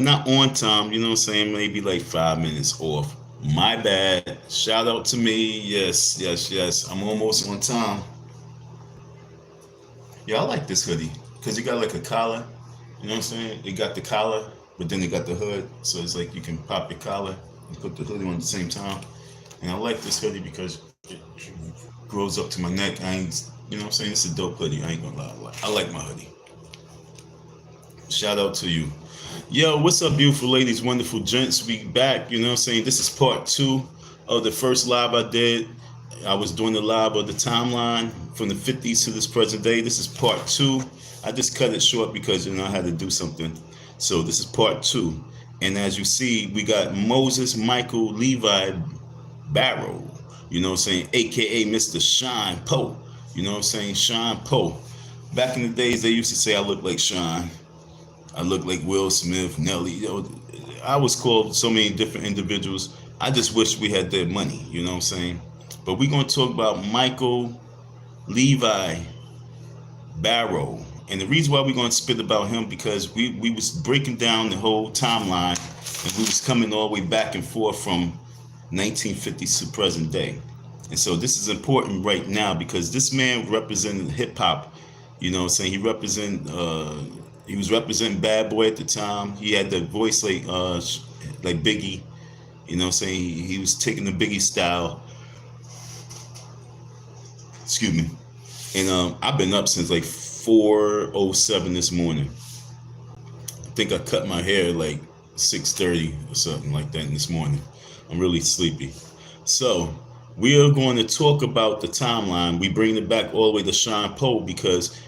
not on time, you know what I'm saying? Maybe like 5 minutes off. My bad. Shout out to me. Yes, yes, yes. I'm almost on time. Yeah, I like this hoodie because it got like a collar. You know what I'm saying? It got the collar, but then it got the hood. So it's like you can pop your collar and put the hoodie on at the same time. And I like this hoodie because it grows up to my neck. I ain't, you know what I'm saying? It's a dope hoodie. I ain't gonna lie. I like my hoodie. Shout out to you. Yo, what's up, beautiful ladies, wonderful gents? We back, you know what I'm saying? This is part two of the first live I did. I was doing the live of the timeline from the 50s to this present day. This is part two. I just cut it short because, you know, I had to do something. So this is part two. And as you see, we got Moses, Micheal, Levi, Barrow, you know what I'm saying? AKA Mr. Shyne Poe. You know what I'm saying? Shyne Poe. Back in the days, they used to say I look like Shyne. I look like Will Smith, Nelly. You know, I was called so many different individuals. I just wish we had their money. You know what I'm saying? But we're gonna talk about Micheal, Levi, Barrow, and the reason why we're gonna spit about him because we was breaking down the whole timeline, and we was coming all the way back and forth from 1950s to present day. And so this is important right now because this man represented hip hop. You know what I'm saying? He was representing Bad Boy at the time. He had the voice like Biggie. You know what I'm saying? He was taking the Biggie style. Excuse me. And I've been up since like 4:07 this morning. I think I cut my hair like 6:30 or something like that this morning. I'm really sleepy. So we are going to talk about the timeline. We bring it back all the way to Shyne Poe because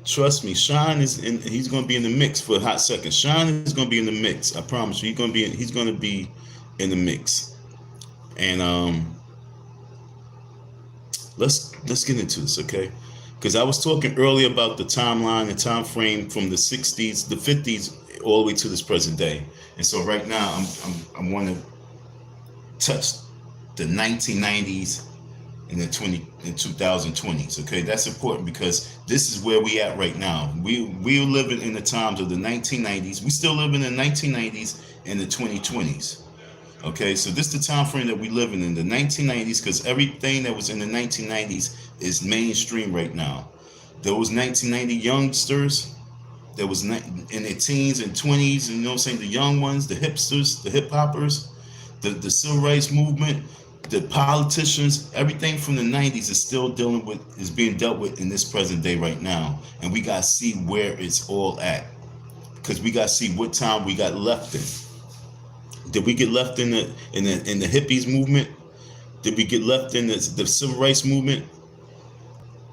trust me, Shyne is in. He's going to be in the mix for a hot second. Shyne is going to be in the mix. I promise you. He's going to be in the mix. And let's get into this, okay? Because I was talking earlier about the timeline, the time frame from the 60s, the 50s, all the way to this present day. And so right now, I want to touch the 1990s and the 2020s. Okay, that's important because this is where we at right now. We're living in the times of the 1990s. We still living in the 1990s and the 2020s. Okay, so this is the time frame that we living in the 1990s because everything that was in the 1990s is mainstream right now. Those 1990 youngsters that was in their teens and 20s, and you know what I'm saying, the young ones, the hipsters, the hip hoppers, the civil rights movement, the politicians, everything from the 90s is being dealt with in this present day right now. And we gotta see where it's all at. Because we gotta see what time we got left in. Did we get left in the hippies movement? Did we get left in the civil rights movement?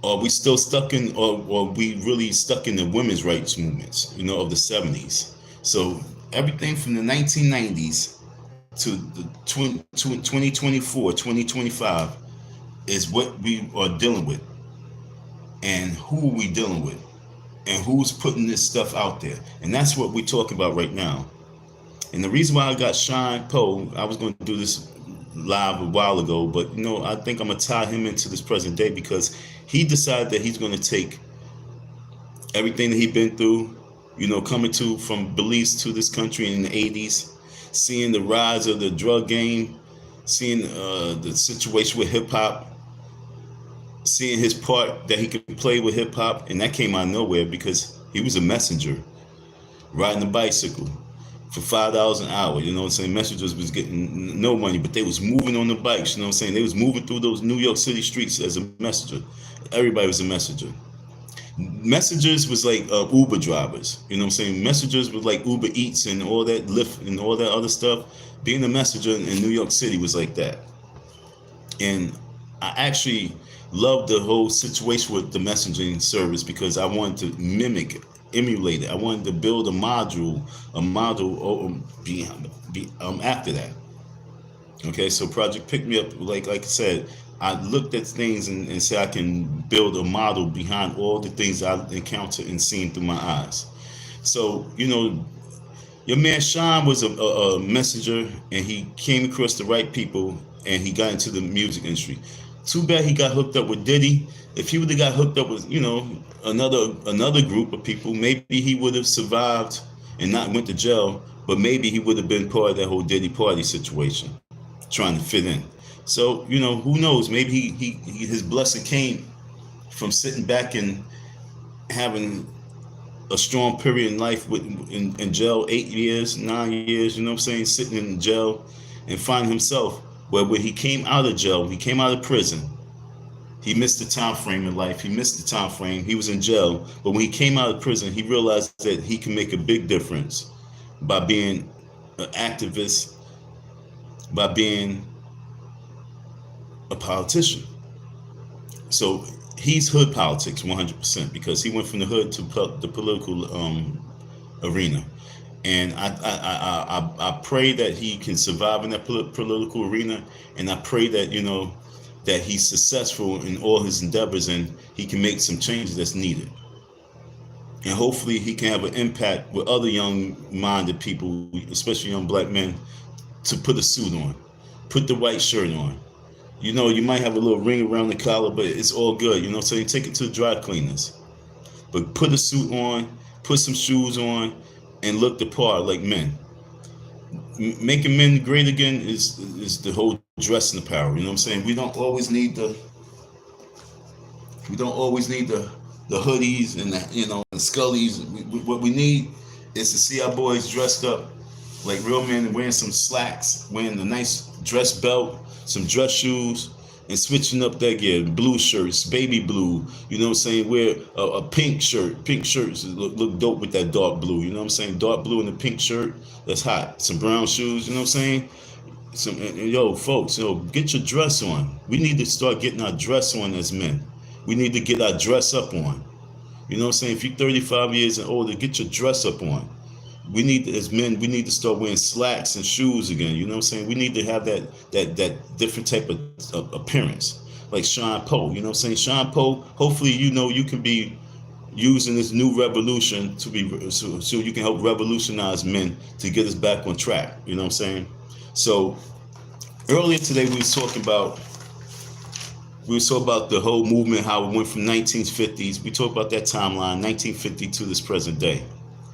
Or are we still stuck in or we really stuck in the women's rights movements, you know, of the 70s? So everything from the 1990s to the 2024, 2025 is what we are dealing with. And who are we dealing with? And who's putting this stuff out there? And that's what we're talking about right now. And the reason why I got Shyne Poe, I was going to do this live a while ago, but you know, I think I'm going to tie him into this present day because he decided that he's going to take everything that he's been through, you know, coming to from Belize to this country in the 80s, seeing the rise of the drug game, seeing the situation with hip hop, seeing his part that he could play with hip hop, and that came out of nowhere because he was a messenger riding a bicycle for $5 an hour. You know what I'm saying? Messengers was getting no money, but they was moving on the bikes. You know what I'm saying? They was moving through those New York City streets as a messenger. Everybody was a messenger. Messengers was like Uber drivers. You know what I'm saying? Messengers was like Uber Eats and all that, Lyft and all that other stuff. Being a messenger in New York City was like that. And I actually loved the whole situation with the messaging service because I wanted to emulate it. I wanted to build a model after that. Okay, so Project Pick Me Up, like I said, I looked at things and said I can build a model behind all the things I encountered and seen through my eyes. So, you know, your man Shyne was a messenger and he came across the right people and he got into the music industry. Too bad he got hooked up with Diddy. If he would have got hooked up with, you know, another group of people, maybe he would have survived and not went to jail. but maybe he would have been part of that whole Diddy party situation, trying to fit in. So, who knows? Maybe his blessing came from sitting back and having a strong period in life in jail, 8 years, 9 years, you know what I'm saying, sitting in jail, and finding himself where when he came out of jail, he came out of prison, he missed the time frame in life, he missed the time frame, he was in jail, but when he came out of prison, he realized that he can make a big difference by being an activist, by being a politician. So he's hood politics 100% because he went from the hood to the political arena, and I pray that he can survive in that political arena, and I pray that that he's successful in all his endeavors and he can make some changes that's needed, and hopefully he can have an impact with other young-minded people, especially young black men, to put a suit on, put the white shirt on. You might have a little ring around the collar, but it's all good. So you take it to the dry cleaners. But put a suit on, put some shoes on, and look the part like men. Making men great again is the whole dressing apparel. You know what I'm saying? We don't always need the hoodies and the scullies. What we need is to see our boys dressed up like real men, wearing some slacks, wearing a nice dress belt, some dress shoes, and switching up that gear. Blue shirts, baby blue, you know what I'm saying? Wear a pink shirt. Pink shirts look dope with that dark blue, you know what I'm saying? Dark blue and a pink shirt, that's hot. Some brown shoes, you know what I'm saying? Folks, get your dress on. We need to start getting our dress on as men. We need to get our dress up on. You know what I'm saying? If you're 35 years and older, get your dress up on. We need, as men, we need to start wearing slacks and shoes again. You know what I'm saying? We need to have that different type of appearance, like Shyne Poe. You know what I'm saying? Shyne Poe. Hopefully, you can be using this new revolution to be so you can help revolutionize men to get us back on track. You know what I'm saying? So earlier today we was talking about the whole movement, how it went from 1950s. We talked about that timeline, 1950 to this present day.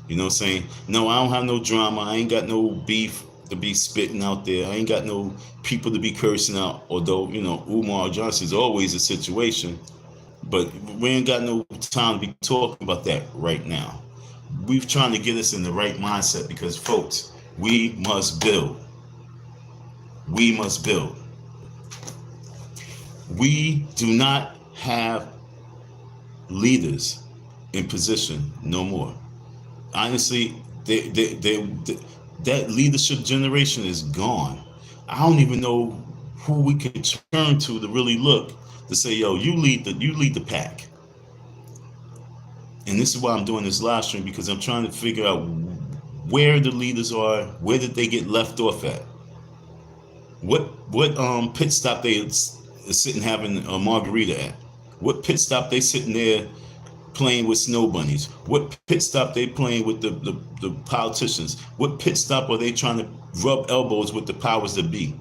You know what I'm saying? No, I don't have no drama. I ain't got no beef to be spitting out there. I ain't got no people to be cursing out. Although, Umar Johnson's always a situation. But we ain't got no time to be talking about that right now. We're trying to get us in the right mindset because, folks, we must build. We must build. We do not have leaders in position no more. Honestly, that leadership generation is gone. I don't even know who we can turn to really look to say, yo, you lead the pack. And this is why I'm doing this live stream, because I'm trying to figure out where the leaders are, where did they get left off at? What pit stop they sitting having a margarita at? What pit stop they sitting there playing with snow bunnies? What pit stop they playing with the politicians? What pit stop are they trying to rub elbows with the powers that be?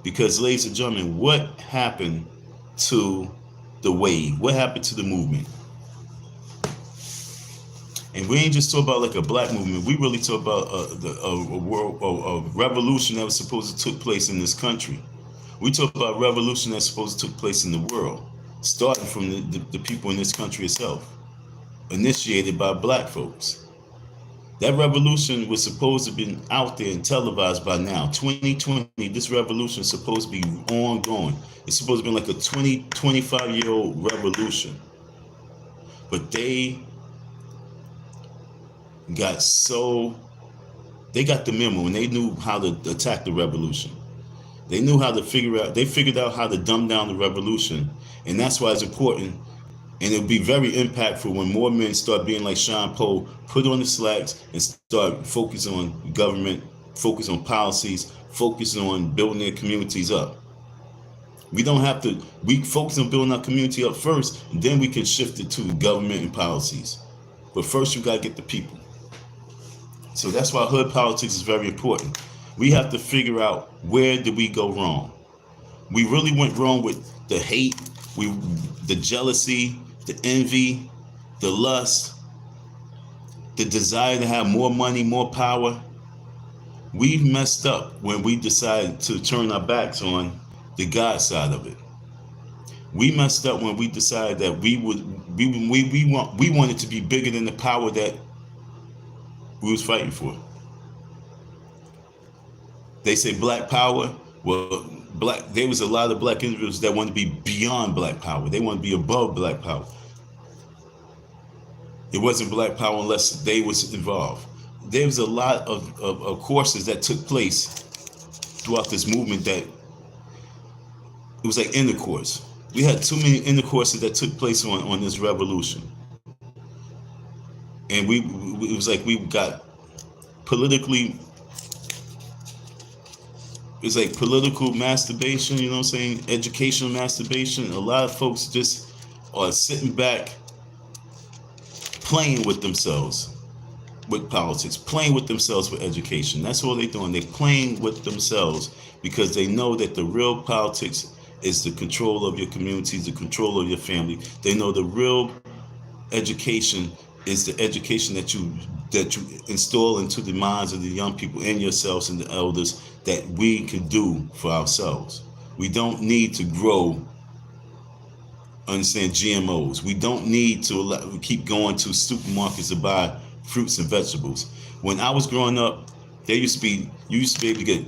Because, ladies and gentlemen, what happened to the wave? What happened to the movement? And we ain't just talk about like a black movement. We really talk about a revolution that was supposed to took place in this country. We talk about a revolution that's supposed to took place in the world, starting from the people in this country itself, initiated by black folks. That revolution was supposed to be out there and televised by now. 2020, this revolution is supposed to be ongoing. It's supposed to be like a 25-year-old revolution. But they got the memo and they knew how to attack the revolution. They knew how to figured out how to dumb down the revolution. And that's why it's important. And it'll be very impactful when more men start being like Shyne Poe, put on the slacks and start focusing on government, focus on policies, focus on building their communities up. We focus on building our community up first, and then we can shift it to government and policies. But first you gotta get the people. So that's why hood politics is very important. We have to figure out, where did we go wrong? We really went wrong with the hate, the jealousy, the envy, the lust, the desire to have more money, more power. We messed up when we decided to turn our backs on the God side of it. We messed up when we decided that we wanted to be bigger than the power that we was fighting for. They say black power. Well, there was a lot of black individuals that wanted to be beyond black power. They want to be above black power. It wasn't black power unless they was involved. There was a lot of courses that took place throughout this movement that it was like intercourse. We had too many intercourses that took place on this revolution. And it was like we got politically, it's like political masturbation, you know what I'm saying? Educational masturbation. A lot of folks just are sitting back playing with themselves with politics, playing with themselves with education. That's all they're doing. They're playing with themselves because they know that the real politics is the control of your communities, the control of your family. They know the real education is the education that you install into the minds of the young people and yourselves and the elders that we can do for ourselves. We don't need to grow, understand, GMOs. We don't need to keep going to supermarkets to buy fruits and vegetables. When I was growing up, you used to be able to get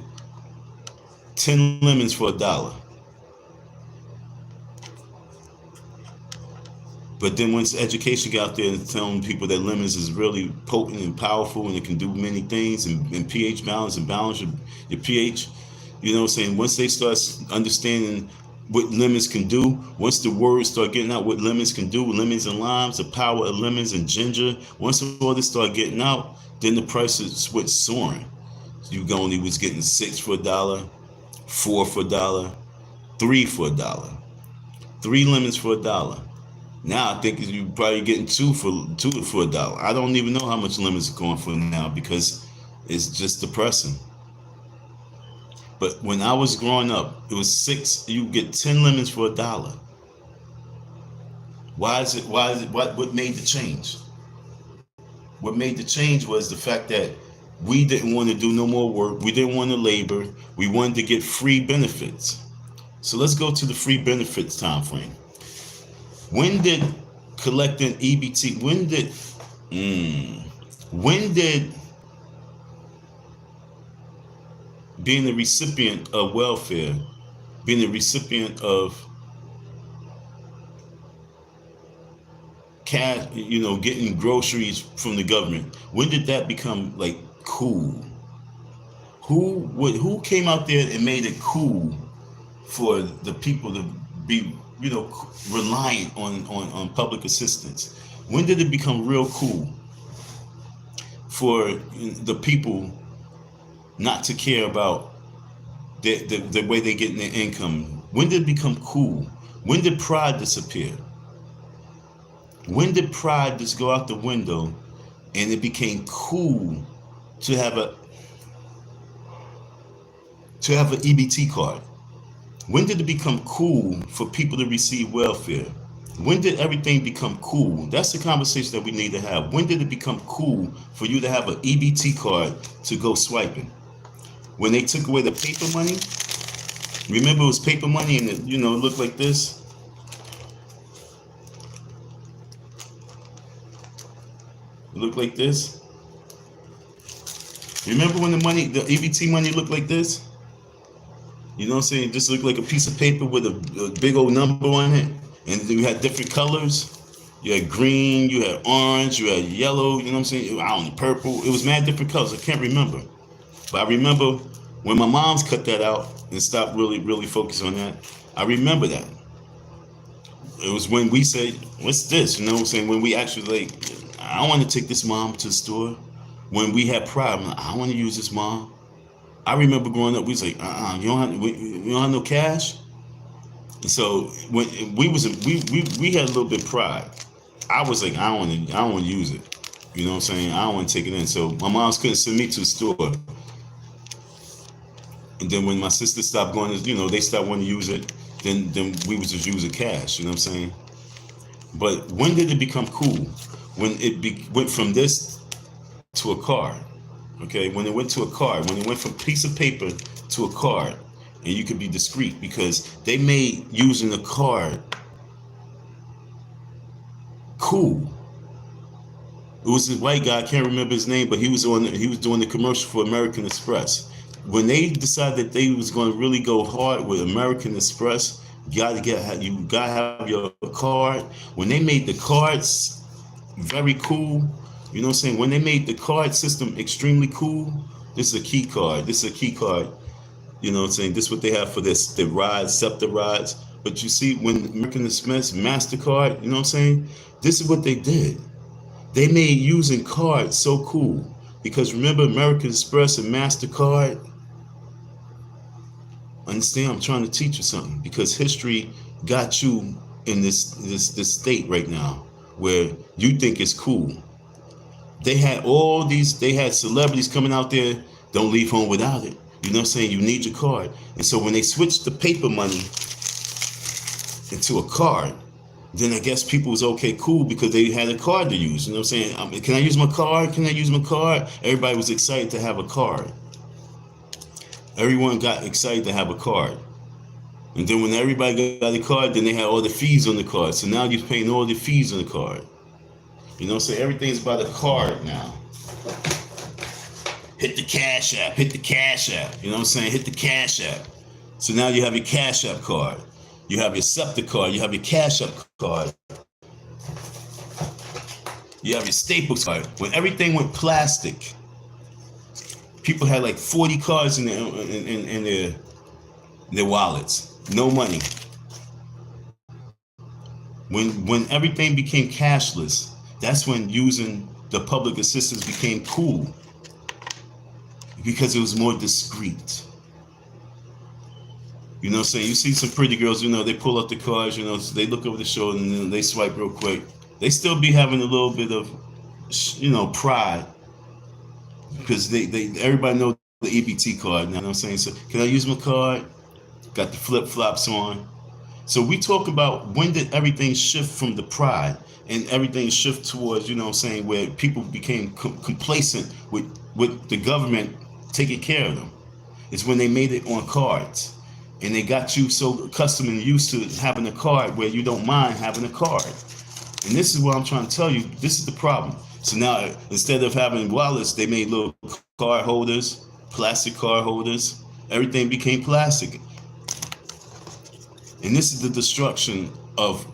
10 lemons for $1. But then once education got out there and telling people that lemons is really potent and powerful and it can do many things and pH balance and balance your pH, you know what I'm saying? Once they start understanding what lemons can do, once the words start getting out what lemons can do, lemons and limes, the power of lemons and ginger, once all this start getting out, then the prices went soaring. You only was getting 6 for $1, 4 for $1, 3 for $1, 3 lemons for $1. Now I think you're probably getting two for $1. I don't even know how much lemons are going for now because it's just depressing. But when I was growing up, it was 6. You get 10 lemons for $1. Why is it? What made the change? What made the change was the fact that we didn't want to do no more work. We didn't want to labor. We wanted to get free benefits. So let's go to the free benefits time frame. When did collecting EBT, when did being a recipient of welfare, being a recipient of cash, getting groceries from the government, when did that become like cool? Who came out there and made it cool for the people to be reliant on public assistance? When did it become real cool for the people not to care about the way they get their income? When did it become cool? When did pride disappear? When did pride just go out the window and it became cool to have an EBT card? When did it become cool for people to receive welfare? When did everything become cool? That's the conversation that we need to have. When did it become cool for you to have an EBT card to go swiping? When they took away the paper money? Remember it was paper money and it looked like this? It looked like this? Remember when the EBT money looked like this? You know what I'm saying? It just looked like a piece of paper with a big old number on it. And you had different colors. You had green, you had orange, you had yellow, you know what I'm saying? I don't know, purple. It was mad different colors. I can't remember. But I remember when my mom's cut that out and stopped really focusing on that. I remember that. It was when we said, what's this? You know what I'm saying? When we actually I don't want to take this mom to the store. When we had pride, I'm like, I don't want to use this mom. I remember growing up, we was like, you don't have no cash. And so when we had a little bit of pride. I was like, I don't want to use it. You know what I'm saying? I don't want to take it in. So my moms couldn't send me to the store. And then when my sister stopped going, they stopped wanting to use it. Then we would just use the cash. You know what I'm saying? But when did it become cool? When it went from this to a card. Okay, when it went to a card, when it went from piece of paper to a card, and you could be discreet because they made using a card cool. It was this white guy, I can't remember his name, but he was doing the commercial for American Express. When they decided that they was going to really go hard with American Express, you gotta have your card. When they made the cards very cool, you know what I'm saying? When they made the card system extremely cool, this is a key card. This is a key card. You know what I'm saying? This is what they have for this, the rides, SEPTA rides. But you see, when American Express, MasterCard, you know what I'm saying? This is what they did. They made using cards so cool. Because remember, American Express and MasterCard, understand, I'm trying to teach you something. Because history got you in this state right now where you think it's cool. They had celebrities coming out there, don't leave home without it. You know what I'm saying? You need your card. And so when they switched the paper money into a card, then I guess people was okay, cool, because they had a card to use. You know what I'm saying? Can I use my card? Can I use my card? Everybody was excited to have a card. Everyone got excited to have a card. And then when everybody got a card, then they had all the fees on the card. So now you're paying all the fees on the card. You know what I'm saying? Everything's about a card now. Hit the Cash App, hit the Cash App. You know what I'm saying? Hit the Cash App. So now you have your Cash App card. You have your SEPTA card. You have your Cash App card. You have your Staples card. When everything went plastic, people had like 40 cards in their wallets. No money. When everything became cashless, that's when using the public assistance became cool. Because it was more discreet. You know what I'm saying? You see some pretty girls, you know, they pull up the cards, you know, so they look over the shoulder and then they swipe real quick. They still be having a little bit of, you know, pride. Because everybody knows the EBT card now, you know what I'm saying? So, can I use my card? Got the flip-flops on. So we talk about when did everything shift from the pride and everything shift towards, you know what I'm saying, where people became complacent with the government taking care of them. It's when they made it on cards. And they got you so accustomed and used to having a card where you don't mind having a card. And this is what I'm trying to tell you. This is the problem. So now, instead of having wallets, they made little card holders, plastic card holders. Everything became plastic. And this is the destruction of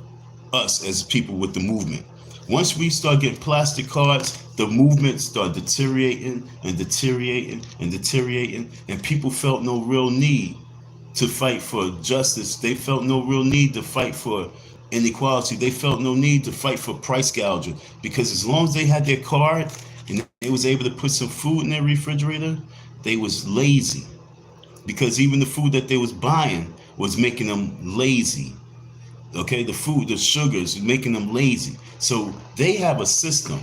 us as people with the movement. Once we start getting plastic cards, the movement start deteriorating and deteriorating and deteriorating, and people felt no real need to fight for justice. They felt no real need to fight for inequality. They felt no need to fight for price gouging, because as long as they had their card and they was able to put some food in their refrigerator, they was lazy. Because even the food that they was buying was making them lazy. Okay, the food, the sugars, making them lazy. So they have a system,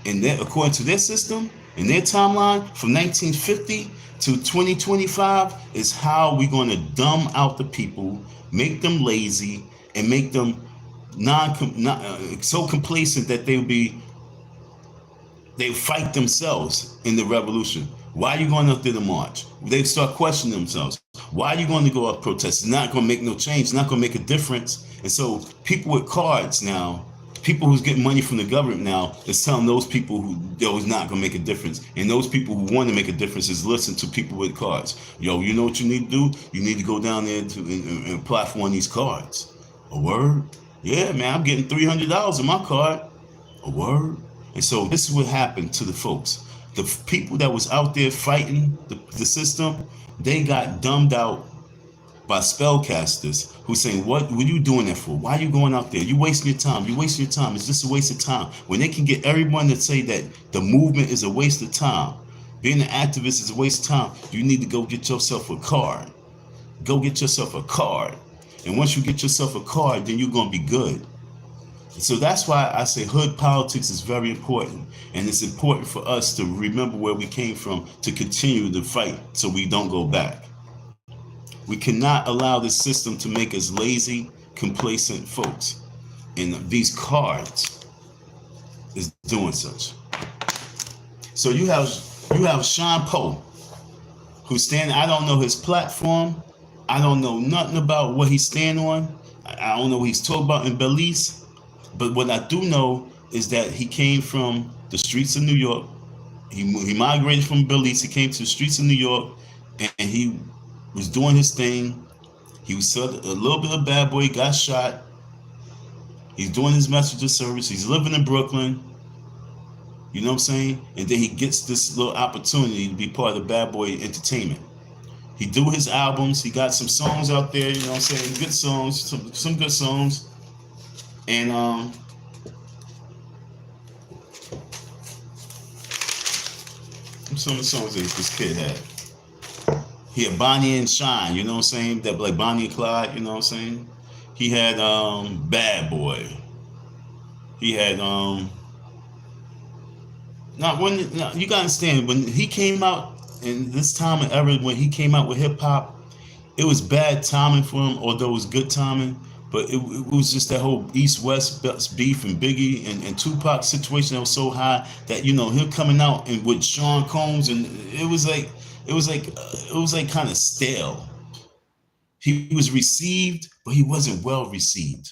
and according to their system, in their timeline, from 1950 to 2025 is how we're going to dumb out the people, make them lazy, and make them so complacent that they fight themselves in the revolution. Why are you going up there to march? They start questioning themselves. Why are you going to go up protest? It's not going to make no change. It's not going to make a difference. And so people with cards now, people who's getting money from the government now, is telling those people who that was not going to make a difference. And those people who want to make a difference is listen to people with cards. Yo, you know what you need to do? You need to go down there and apply for one of these cards. A word? Yeah, man, I'm getting $300 in my card. A word? And so this is what happened to the folks. The people that was out there fighting the system, they got dumbed out by spellcasters who saying, what are you doing that for? Why are you going out there? You wasting your time. You wasting your time. It's just a waste of time. When they can get everyone to say that the movement is a waste of time, being an activist is a waste of time, you need to go get yourself a card. Go get yourself a card. And once you get yourself a card, then you're going to be good. So that's why I say hood politics is very important. And it's important for us to remember where we came from to continue the fight so we don't go back. We cannot allow this system to make us lazy, complacent folks. And these cards is doing such. So you have You have Sean Poe, who's standing. I don't know his platform. I don't know nothing about what he's standing on. I don't know what he's talking about in Belize. But what I do know is that he came from the streets of New York. He migrated from Belize. He came to the streets of New York, and he was doing his thing. He was a little bit of bad boy. He got shot. He's doing his messenger service. He's living in Brooklyn. You know what I'm saying? And then he gets this little opportunity to be part of Bad Boy Entertainment. He do his albums. He got some songs out there. You know what I'm saying? Good songs. Some good songs. And some of the songs that this kid had. He had Bonnie and Shyne, you know what I'm saying? That like Bonnie and Clyde, you know what I'm saying? He had Bad Boy. He had you gotta understand, when he came out in this time and era, when he came out with hip hop, it was bad timing for him, although it was good timing. But it was just that whole East-West beef and Biggie and Tupac situation that was so high that, you know, him coming out and with Sean Combs, and it was like kind of stale. He was received, but he wasn't well received.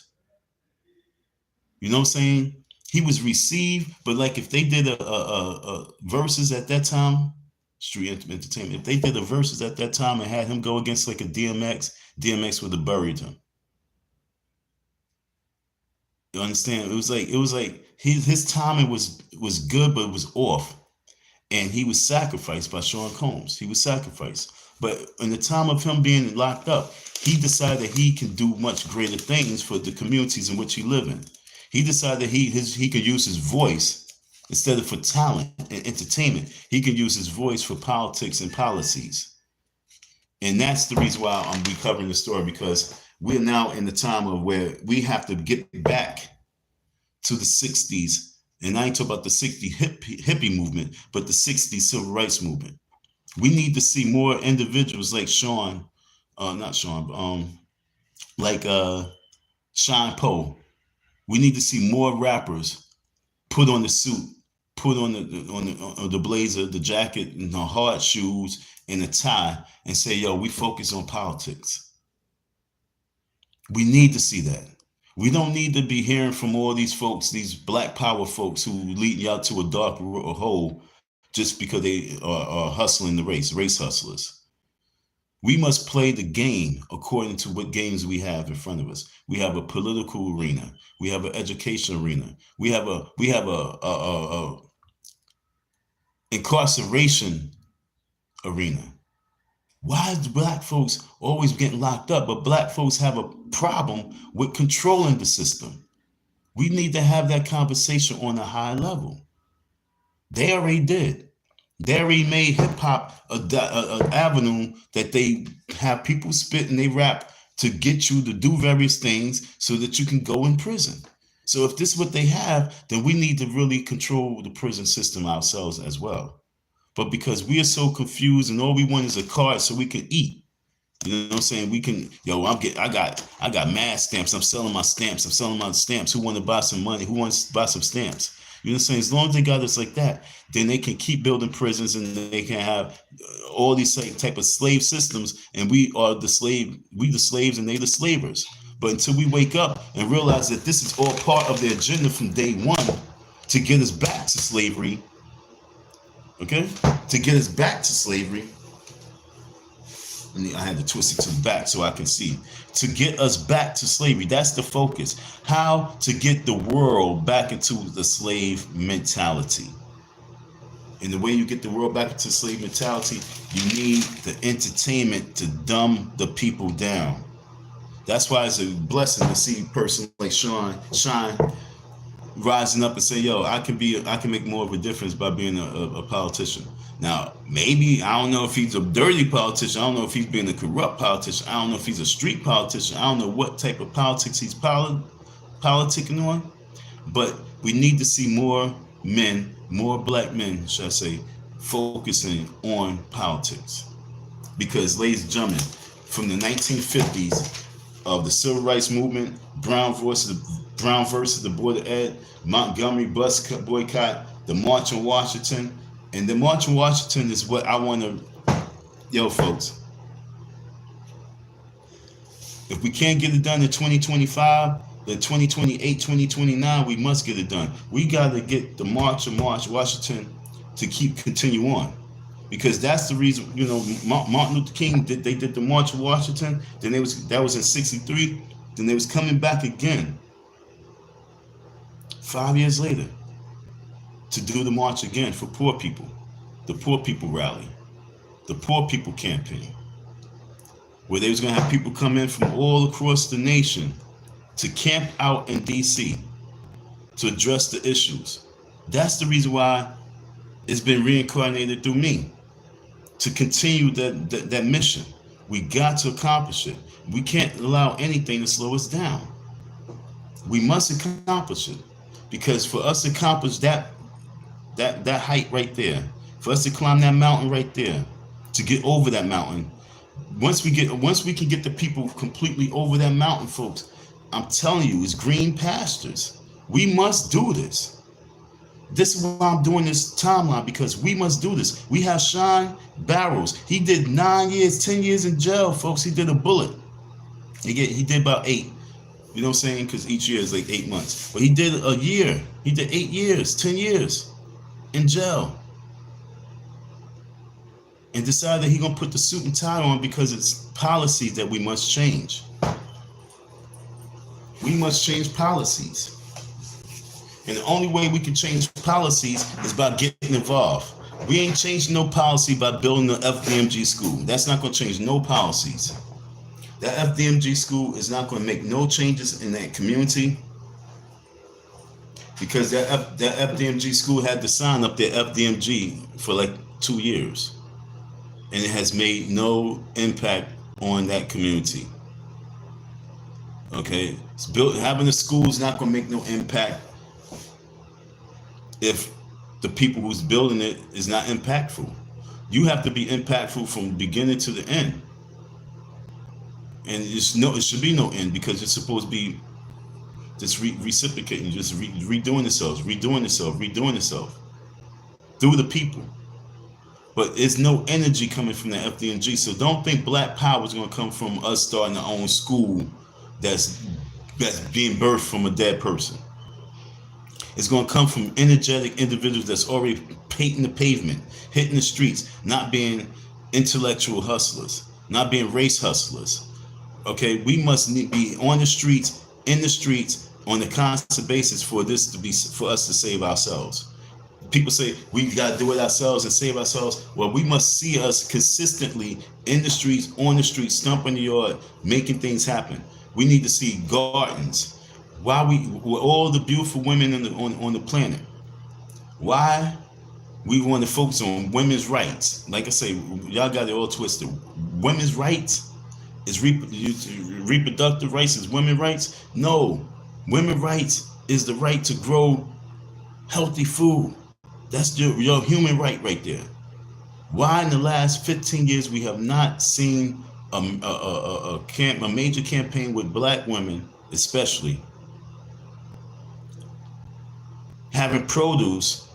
You know what I'm saying? He was received, but like if they did a verses at that time, Street Entertainment, if they did a verses at that time and had him go against like a DMX would have buried him. You understand? It was like his timing was good, but it was off. And he was sacrificed by Sean Combs. He was sacrificed. But in the time of him being locked up, he decided that he can do much greater things for the communities in which he live in. He decided that he could use his voice instead of for talent and entertainment. He can use his voice for politics and policies. And that's the reason why I'm recovering the story, because we're now in the time of where we have to get back to the 60s. And I ain't talking about the 60s hippie movement, but the 60s civil rights movement. We need to see more individuals like Sean Poe. We need to see more rappers put on the suit, put on the blazer, the jacket, and the hard shoes, and the tie, and say, yo, we focus on politics. We need to see that. We don't need to be hearing from all these folks, these black power folks who lead you out to a dark hole just because they are hustling the race hustlers. We must play the game according to what games we have in front of us. We have a political arena. We have an education arena. We have a incarceration arena. Why is black folks always getting locked up? But black folks have a problem with controlling the system. We need to have that conversation on a high level. They already did. They already made hip hop an avenue that they have people spit and they rap to get you to do various things so that you can go in prison. So if this is what they have, then we need to really control the prison system ourselves as well. But because we are so confused and all we want is a card so we can eat. You know what I'm saying? We can, I got mad stamps. I'm selling my stamps. Who want to buy some money? Who wants to buy some stamps? You know what I'm saying? As long as they got us like that, then they can keep building prisons and they can have all these type of slave systems. And we the slaves and they the slavers. But until we wake up and realize that this is all part of their agenda from day one to get us back to slavery, okay? To get us back to slavery. I had to twist it to the back so I can see. To get us back to slavery, that's the focus. How to get the world back into the slave mentality. And the way you get the world back into slave mentality, you need the entertainment to dumb the people down. That's why it's a blessing to see a person like Shyne rising up and say, yo, I can make more of a difference by being a politician. Now, maybe, I don't know if he's a dirty politician. I don't know if he's being a corrupt politician. I don't know if he's a street politician. I don't know what type of politics he's politicking on. But we need to see more black men, should I say, focusing on politics. Because, ladies and gentlemen, from the 1950s of the civil rights movement, Brown versus the Board of Ed, Montgomery bus boycott, the March on Washington, And the March on Washington is what I want to, yo, folks. If we can't get it done in 2025, then 2028, 2029, we must get it done. We got to get the March on Washington to continue on. Because that's the reason, you know, Martin Luther King, they did the March on Washington, then that was in 63, then they was coming back again 5 years later to do the march again for poor people, the Poor People Rally, the Poor People Campaign, where they was going to have people come in from all across the nation to camp out in DC to address the issues. That's the reason why it's been reincarnated through me, to continue that mission. We got to accomplish it. We can't allow anything to slow us down. We must accomplish it, because for us to accomplish that height right there, for us to climb that mountain right there, to get over that mountain, once we can get the people completely over that mountain, folks, I'm telling you, it's green pastures. We must do this. This is why I'm doing this timeline, because we must do this. We have Shyne Barrows. He did 9 years, 10 years in jail, folks. He did a bullet. He did about 8. You know what I'm saying? Because each year is like 8 months. But he did a year. He did 8 years, 10 years in jail. And decided that he's going to put the suit and tie on because it's policies that we must change. We must change policies. And the only way we can change policies is by getting involved. We ain't changing no policy by building the FDMG school. That's not going to change no policies. That FDMG school is not going to make no changes in that community, because that FDMG school had to sign up their FDMG for like 2 years. And it has made no impact on that community. Okay? Having a school is not going to make no impact if the people who's building it is not impactful. You have to be impactful from beginning to the end. And it should be no end, because it's supposed to be just reciprocating, just redoing itself through the people. But there's no energy coming from the FDMG. So don't think Black Power is going to come from us starting our own school that's being birthed from a dead person. It's going to come from energetic individuals that's already painting the pavement, hitting the streets, not being intellectual hustlers, not being race hustlers. Okay, we must be on the streets, in the streets, on a constant basis for us to save ourselves. People say we got to do it ourselves and save ourselves. Well, we must see us consistently in the streets, on the streets, stomping the yard, making things happen. We need to see gardens. Why with all the beautiful women on the planet, why we want to focus on women's rights? Like I say, y'all got it all twisted. Women's rights is reproductive rights is women's rights? No, women's rights is the right to grow healthy food. That's your human right there. Why in the last 15 years we have not seen a major campaign with Black women, especially, having produce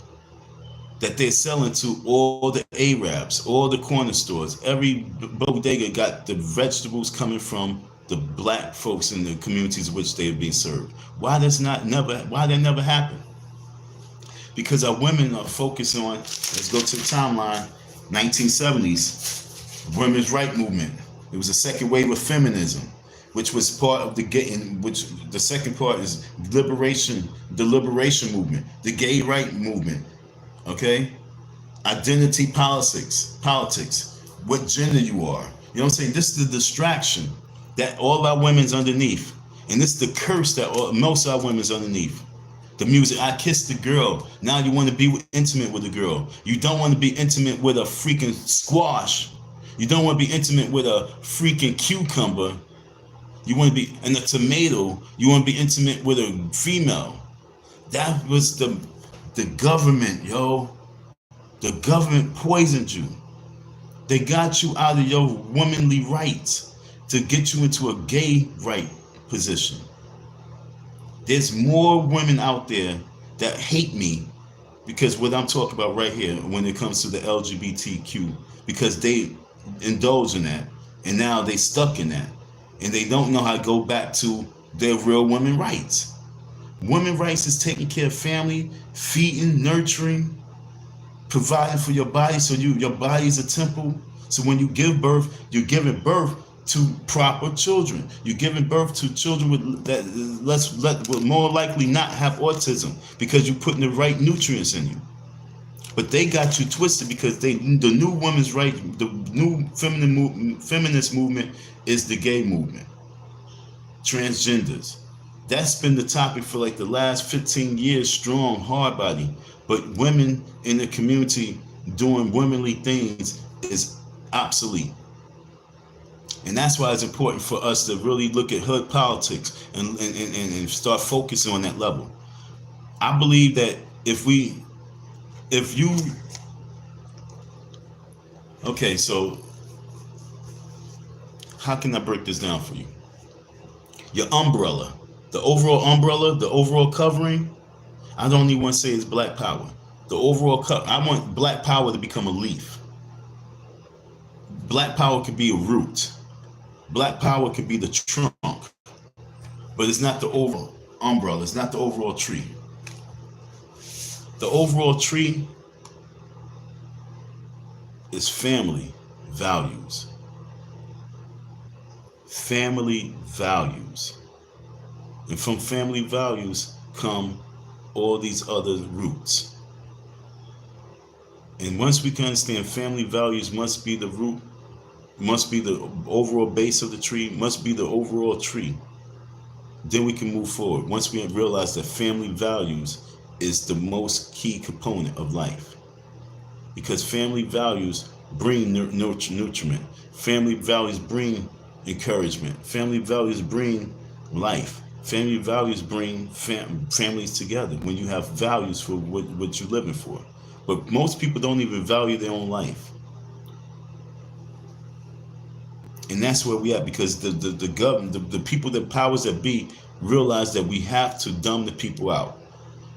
that they're selling to all the Arabs, all the corner stores? Every bodega got the vegetables coming from the Black folks in the communities in which they are being served. Why that never happened? Because our women are focused on, let's go to the timeline, 1970s, women's right movement. It was a second wave of feminism, which was part of the which the second part is the liberation movement, the gay right movement. Okay? Identity politics, what gender you are. You know what I'm saying? This is the distraction that all our women's underneath. And this is the curse that most of our women's underneath. The music, I kissed the girl. Now you want to be intimate with a girl. You don't want to be intimate with a freaking squash. You don't want to be intimate with a freaking cucumber. You want to be in a tomato. You want to be intimate with a female. That was the government, yo. The government poisoned you. They got you out of your womanly rights to get you into a gay right position. There's more women out there that hate me Because what I'm talking about right here, when it comes to the LGBTQ, because they indulge in that, and now they stuck in that, and they don't know how to go back to their real women rights. Women rights is taking care of family, feeding, nurturing, providing for your body, so your body is a temple. So when you give birth, you're giving birth to proper children. You're giving birth to children will more likely not have autism, because you're putting the right nutrients in you. But they got you twisted, because the new women's right, the new feminist movement is the gay movement, transgenders. That's been the topic for like the last 15 years, strong, hard body. But women in the community doing womanly things is obsolete. And that's why it's important for us to really look at hood politics and start focusing on that level. I believe that okay, so how can I break this down for you? Your umbrella, the overall covering, I don't even want to say it's black power. The overall I want black power to become a leaf. Black power could be a root. Black power could be the trunk. But it's not the overall umbrella. It's not the overall tree. The overall tree is family values. Family values. And from family values come all these other roots. And once we can understand family values must be the root, must be the overall base of the tree, must be the overall tree, then we can move forward. Once we realize that family values is the most key component of life. Because family values bring nutriment. Family values bring encouragement. Family values bring life. Family values bring families together when you have values for what you're living for. But most people don't even value their own life. And that's where we at, because the government, the people, the powers that be, realize that we have to dumb the people out.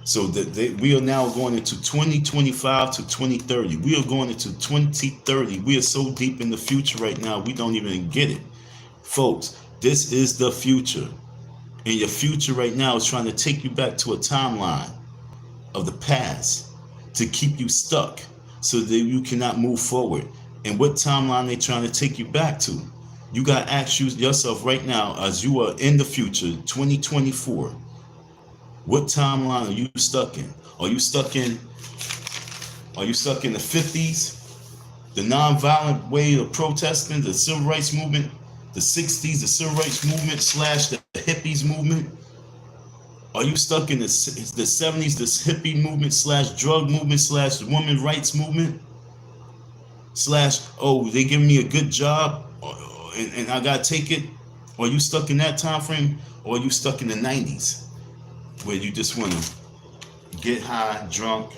So that we are now going into 2025 to 2030. We are going into 2030. We are so deep in the future right now, we don't even get it. Folks, this is the future. And your future right now is trying to take you back to a timeline of the past to keep you stuck so that you cannot move forward. And what timeline they trying to take you back to? You got to ask yourself right now, as you are in the future, 2024, what timeline are you stuck in? Are you stuck in the 50s, the nonviolent way of protesting, the civil rights movement, the 60s, the civil rights movement / the hippies movement? Are you stuck in the 70s, this hippie movement / drug movement / women's rights movement / oh, they give me a good job and I gotta take it? Or are you stuck in that time frame? Or are you stuck in the 90s where you just want to get high, drunk,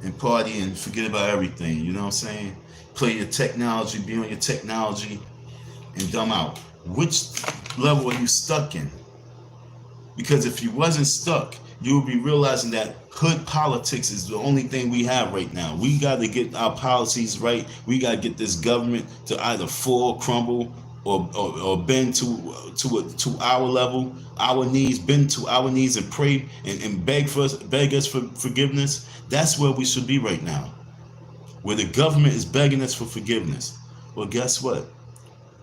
and party and forget about everything? You know what I'm saying? Play your technology, be on your technology, and dumb out. Which level are you stuck in? Because if you wasn't stuck, you would be realizing that hood politics is the only thing we have right now. We got to get our policies right. We got to get this government to either fall, crumble, or bend to our level, our knees, bend to our knees and pray and beg us for forgiveness. That's where we should be right now, where the government is begging us for forgiveness. Well, guess what?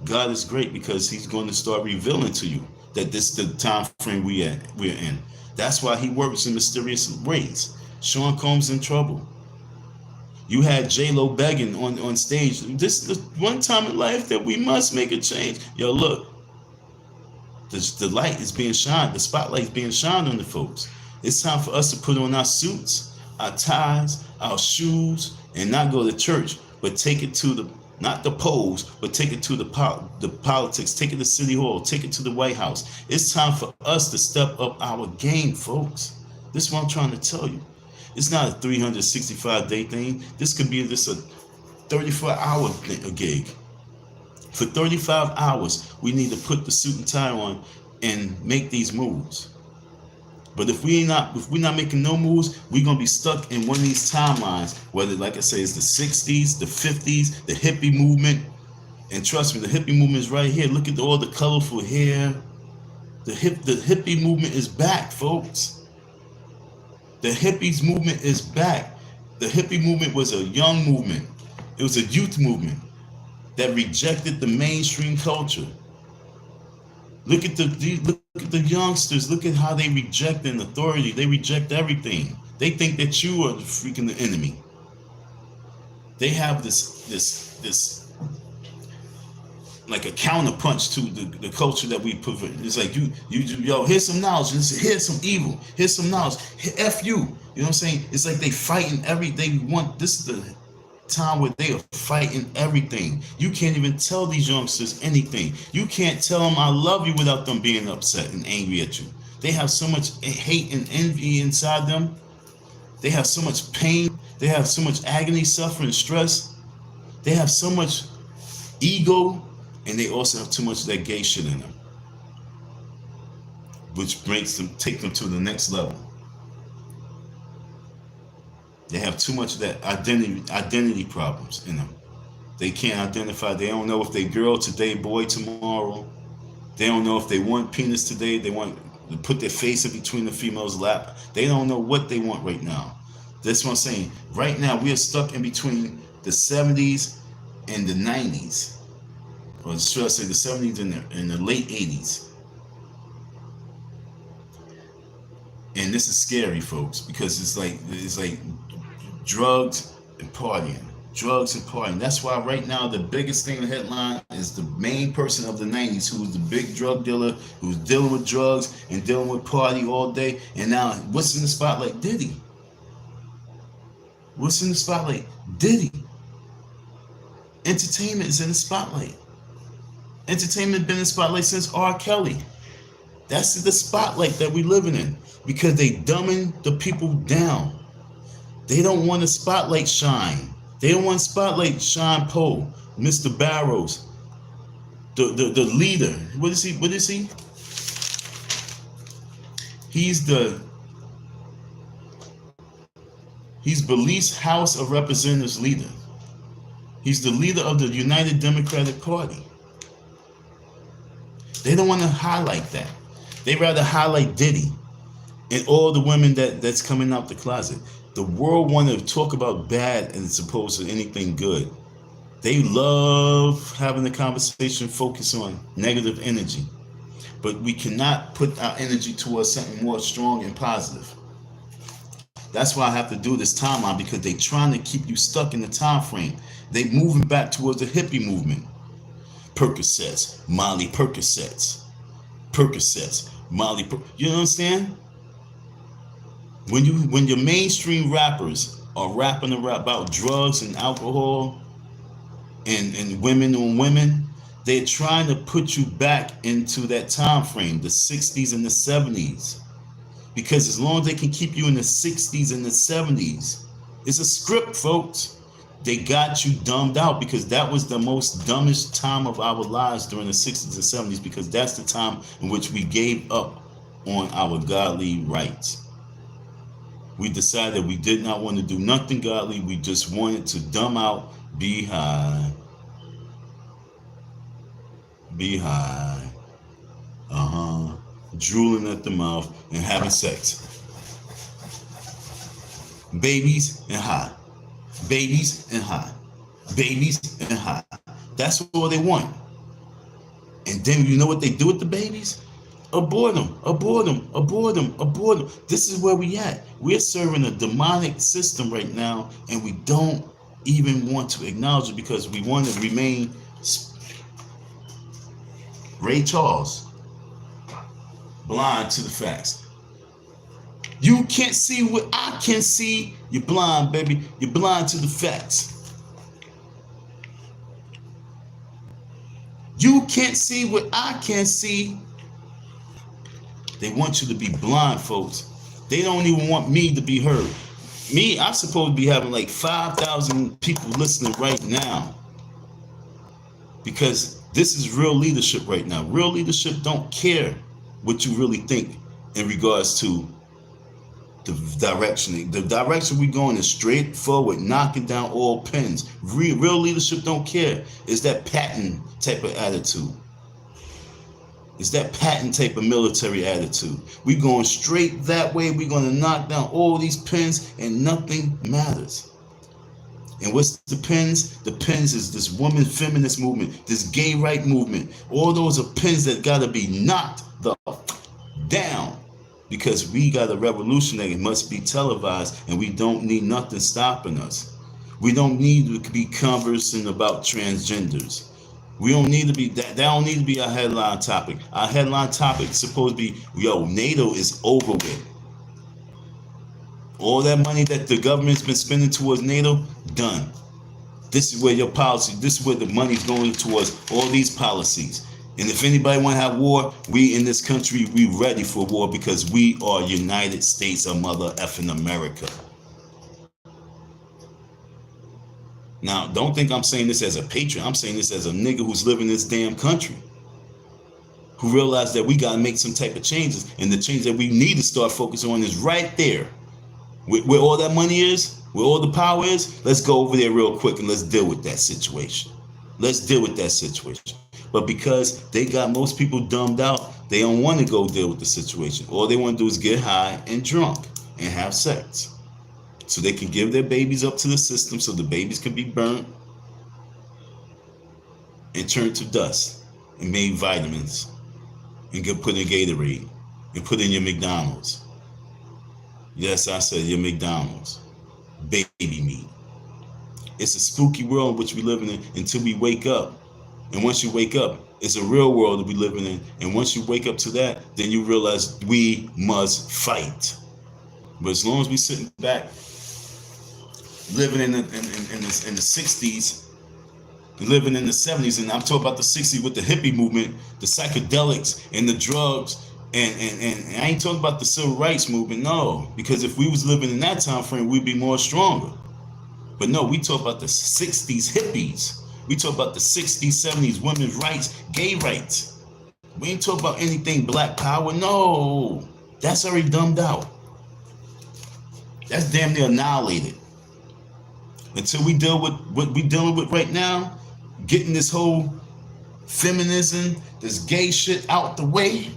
God is great, because he's going to start revealing to you that this is the time frame we're in. That's why he works in mysterious ways. Sean Combs in trouble. You had J-Lo begging on stage. This is the one time in life that we must make a change. Yo, look, the light is being shined. The spotlight is being shined on the folks. It's time for us to put on our suits, our ties, our shoes, and not go to church, but take it to not the polls, but take it to the politics, take it to City Hall, take it to the White House. It's time for us to step up our game, folks. This is what I'm trying to tell you. It's not a 365-day thing. This could be just a 34-hour gig. For 35 hours, we need to put the suit and tie on and make these moves. But if we're not making no moves, we're gonna be stuck in one of these timelines. Whether, like I say, it's the '60s, the '50s, the hippie movement. And trust me, the hippie movement is right here. Look at all the colorful hair. The hippie movement is back, folks. The hippies movement is back. The hippie movement was a young movement. It was a youth movement that rejected the mainstream culture. Look at the youngsters. Look at how they reject an authority. They reject everything. They think that you are the freaking the enemy. They have this like a counterpunch to the culture that we put. It's like yo, here's some knowledge. Here's some evil. Here's some knowledge. F you. You know what I'm saying? It's like they fighting this is the time where they are fighting everything. You can't even tell these youngsters anything. You can't tell them I love you without them being upset and angry at you. They have so much hate and envy inside them. They have so much pain. They have so much agony, suffering, stress. They have so much ego, and they also have too much of that gay shit in them, which take them to the next level. They have too much of that identity problems in them. They can't identify. They don't know if they girl today, boy tomorrow. They don't know if they want penis today. They want to put their face in between the female's lap. They don't know what they want right now. That's what I'm saying. Right now, we are stuck in between the 70s and the 90s. Or should I say the 70s and the late 80s. And this is scary, folks, because it's like drugs and partying. That's why right now the biggest thing in the headline is the main person of the 90s who was the big drug dealer, who's dealing with drugs and dealing with party all day. And now what's in the spotlight? Diddy. What's in the spotlight? Diddy. Entertainment is in the spotlight. Entertainment been in the spotlight since R. Kelly. That's the spotlight that we living in, because they dumbing the people down. They don't want to spotlight Shyne. They don't want to spotlight Sean Poe, Mr. Barrows, the leader. What is he? He's Belize's House of Representatives leader. He's the leader of the United Democratic Party. They don't want to highlight that. They rather highlight Diddy and all the women that's coming out the closet. The world want to talk about bad as opposed to anything good. They love having the conversation focus on negative energy. But we cannot put our energy towards something more strong and positive. That's why I have to do this timeline, because they're trying to keep you stuck in the time frame. They moving back towards the hippie movement. Percocets, Molly Percocets. Percocets, Molly you know what I'm saying? When your mainstream rappers are rapping about drugs and alcohol and women on women, they're trying to put you back into that time frame, the 60s and the 70s. Because as long as they can keep you in the 60s and the 70s, it's a script, folks. They got you dumbed out, because that was the most dumbest time of our lives during the 60s and 70s, because that's the time in which we gave up on our godly rights. We decided we did not want to do nothing godly. We just wanted to dumb out, be high, drooling at the mouth and having sex. Babies and high. Babies and high. Babies and high. That's all they want. And then you know what they do with the babies? Abort them. This is where we at. We're serving a demonic system right now, and we don't even want to acknowledge it, because we want to remain Ray Charles, blind to the facts. You can't see what I can see. You're blind, baby. You're blind to the facts. You can't see what I can see. They want you to be blind, folks. They don't even want me to be heard. Me, I'm supposed to be having like 5,000 people listening right now, because this is real leadership right now. Real leadership don't care what you really think in regards to The direction we going is straight forward, knocking down all pins. Real leadership don't care. It's that Patton type of attitude. It's that Patton type of military attitude. We going straight that way. We're going to knock down all these pins and nothing matters. And what's the pins? The pins is this woman feminist movement, this gay right movement. All those are pins that got to be knocked the down. Because we got a revolution that must be televised, and we don't need nothing stopping us. We don't need to be conversing about transgenders. We don't need to be that don't need to be our headline topic. Our headline topic is supposed to be, yo, NATO is over with. All that money that the government's been spending towards NATO, done. This is where your policy, this is where the money's going towards all these policies. And if anybody want to have war, we in this country, we ready for war because we are United States of mother effing America. Now, don't think I'm saying this as a patriot. I'm saying this as a nigga who's living in this damn country, who realized that we got to make some type of changes. And the change that we need to start focusing on is right there. Where all that money is, where all the power is, let's go over there real quick and let's deal with that situation. Let's deal with that situation. But because they got most people dumbed out, they don't want to go deal with the situation. All they want to do is get high and drunk and have sex. So they can give their babies up to the system so the babies can be burnt and turned to dust and made vitamins and get put in Gatorade and put in your McDonald's. Yes, I said your McDonald's. Baby meat. It's a spooky world in which we live in until we wake up. And once you wake up, it's a real world that we living in. And once you wake up to that, then you realize we must fight. But as long as we sitting back, living in the 60s, living in the 70s, and I'm talking about the 60s with the hippie movement, the psychedelics and the drugs, and I ain't talking about the civil rights movement, no. Because if we was living in that time frame, we'd be more stronger. But no, we talk about the 60s hippies. We talk about the 60s, 70s, women's rights, gay rights. We ain't talk about anything black power. No, that's already dumbed out. That's damn near annihilated. Until we deal with what we dealing with right now, getting this whole feminism, this gay shit out the way.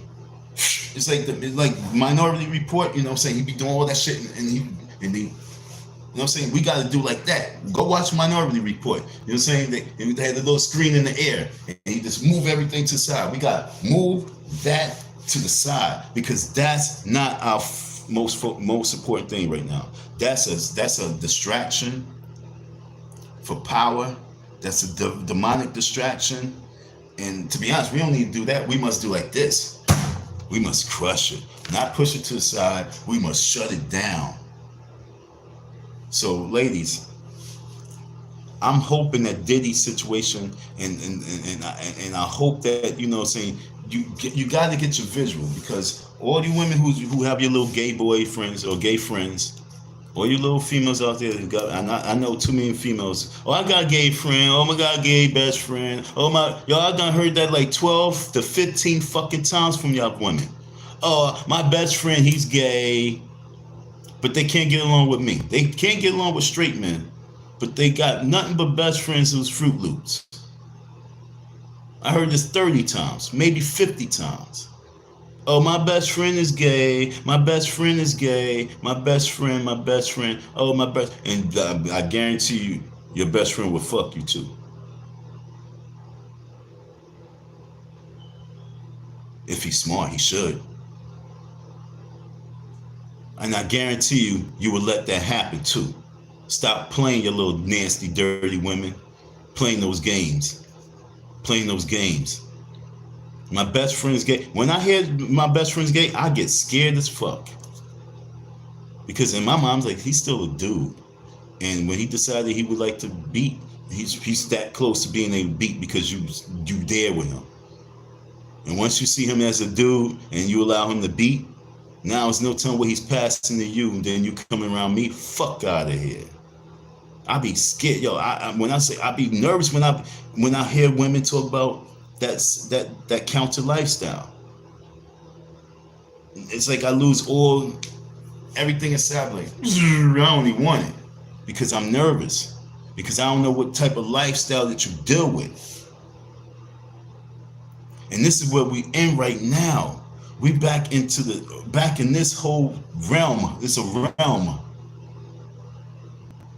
It's like Minority Report, you know what I'm saying? He be doing all that shit and he you know what I'm saying? We got to do like that. Go watch Minority Report. You know what I'm saying? They had a little screen in the air and he just move everything to the side. We got to move that to the side because that's not our most important thing right now. That's a distraction for power. That's a demonic distraction. And to be honest, we don't need to do that. We must do like this. We must crush it, not push it to the side. We must shut it down. So, ladies, I'm hoping that Diddy's situation, and I hope that, you know, saying you got to get your visual, because all you women who have your little gay boyfriends or gay friends, all you little females out there who got, I know too many females. Oh, I got a gay friend. Oh my God, gay best friend. Oh my, y'all, I done heard that like 12 to 15 fucking times from y'all women. Oh, my best friend, he's gay. But they can't get along with me. They can't get along with straight men. But they got nothing but best friends who's Fruit Loops. I heard this 30 times, maybe 50 times. Oh, my best friend is gay. My best friend is gay. My best friend. Oh, my best. And I guarantee you, your best friend will fuck you too. If he's smart, he should. And I guarantee you, you will let that happen too. Stop playing your little nasty, dirty women. Playing those games. My best friend's gay. When I hear my best friend's gay, I get scared as fuck. Because in my mom's like, he's still a dude. And when he decided he would like to beat, he's that close to being able to beat because you there with him. And once you see him as a dude and you allow him to beat, now it's no telling what he's passing to you, and then you coming around me, fuck out of here. I be scared, yo. When I say I be nervous when I hear women talk about that counter lifestyle. It's like I lose all everything inside like, I don't even want it because I'm nervous, because I don't know what type of lifestyle that you deal with. And this is where we in right now. We back in this whole realm. It's a realm.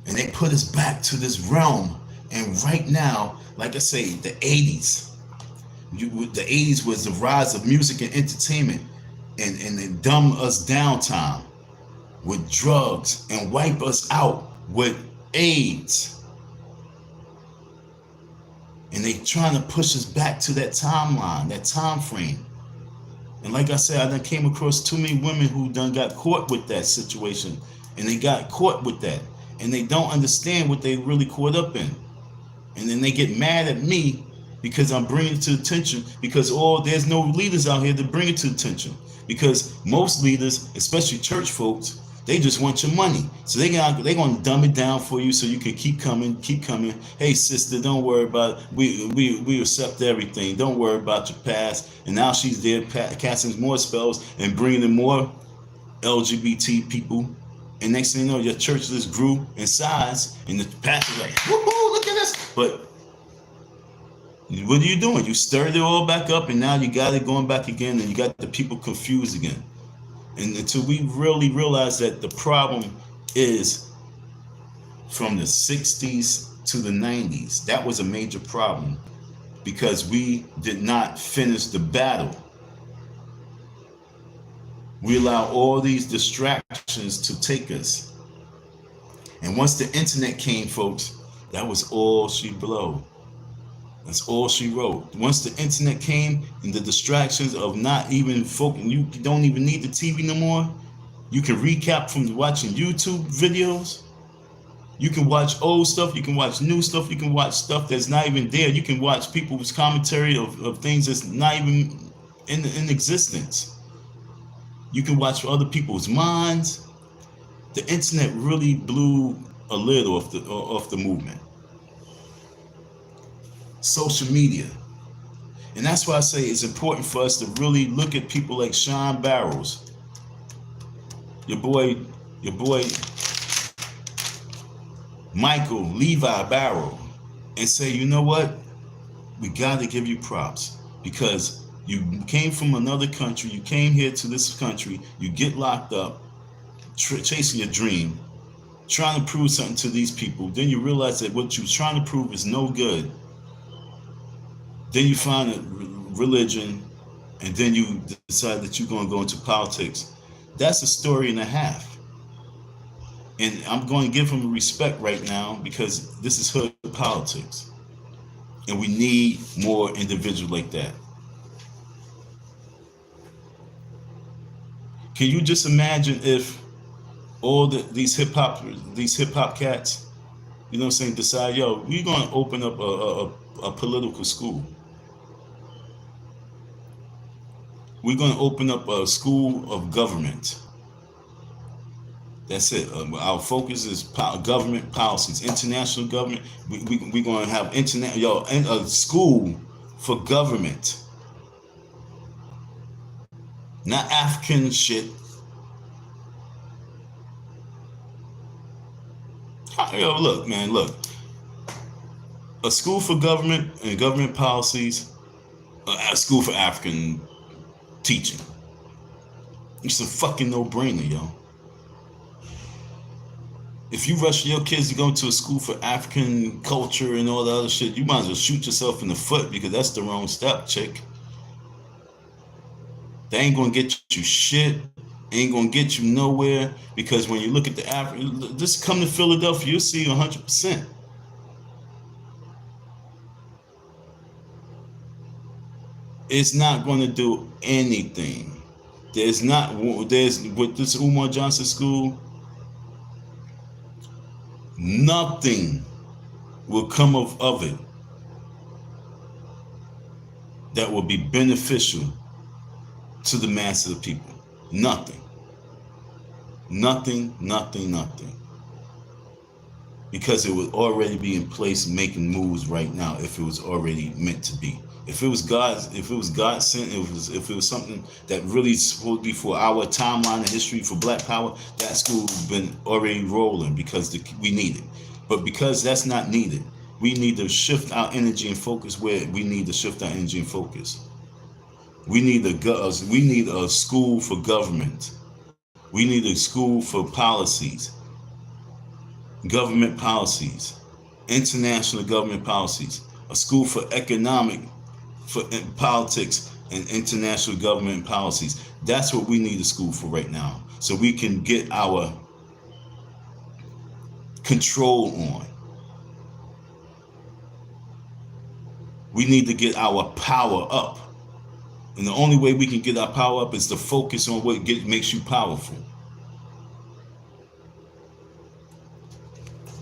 And they put us back to this realm. And right now, like I say, the 80s. The 80s was the rise of music and entertainment. And they dumb us down time with drugs and wipe us out with AIDS. And they trying to push us back to that timeline, that time frame. And like I said, I done came across too many women who done got caught with that situation. And they got caught with that. And they don't understand what they really caught up in. And then they get mad at me because I'm bringing it to attention, because there's no leaders out here to bring it to attention. Because most leaders, especially church folks, they just want your money. So they're going to dumb it down for you so you can keep coming. Hey, sister, don't worry about it. We accept everything. Don't worry about your past. And now she's there casting more spells and bringing in more LGBT people. And next thing you know, your church just grew in size. And the pastor's like, woohoo, look at this. But what are you doing? You stirred it all back up, and now you got it going back again, and you got the people confused again. And until we really realize that the problem is from the 60s to the 90s, that was a major problem because we did not finish the battle. We allow all these distractions to take us. And once the internet came, folks, that was all she blew. That's all she wrote. Once the internet came and the distractions of not even focusing, you don't even need the TV no more. You can recap from watching YouTube videos. You can watch old stuff. You can watch new stuff. You can watch stuff that's not even there. You can watch people's commentary of things that's not even in existence. You can watch other people's minds. The internet really blew a lid off the movement. Social media. And that's why I say it's important for us to really look at people like Shyne Barrows, your boy Micheal, Levi Barrow, and say, you know what? We got to give you props because you came from another country. You came here to this country. You get locked up, chasing your dream, trying to prove something to these people. Then you realize that what you're trying to prove is no good. Then you find a religion, and then you decide that you're going to go into politics. That's a story and a half. And I'm going to give him respect right now because this is hood politics. And we need more individuals like that. Can you just imagine if all these hip hop cats, you know what I'm saying, decide, yo, we're going to open up a political school. We're going to open up a school of government. That's it. Our focus is government policies, international government. We're going to have a school for government. Not African shit. Look. A school for government and government policies, a school for African teaching. It's a fucking no-brainer, yo. If you rush your kids to go to a school for African culture and all the other shit, you might as well shoot yourself in the foot because that's the wrong step, chick. They ain't gonna get you shit. Ain't gonna get you nowhere because when you look at the African, just come to Philadelphia, you'll see 100%. It's not going to do anything. There's with this Umar Johnson school, nothing will come of it that will be beneficial to the masses of people. Nothing. Because it would already be in place making moves right now if it was already meant to be. If it was God sent, if it was something that really supposed to be for our timeline of history for Black Power, that school would have been already rolling because we need it. But because that's not needed, we need to shift our energy and focus where we need to shift our energy and focus. We need a school for government. We need a school for policies, government policies, international government policies, a school for politics and international government policies. That's what we need a school for right now, so we can get our control on. We need to get our power up. And the only way we can get our power up is to focus on what makes you powerful.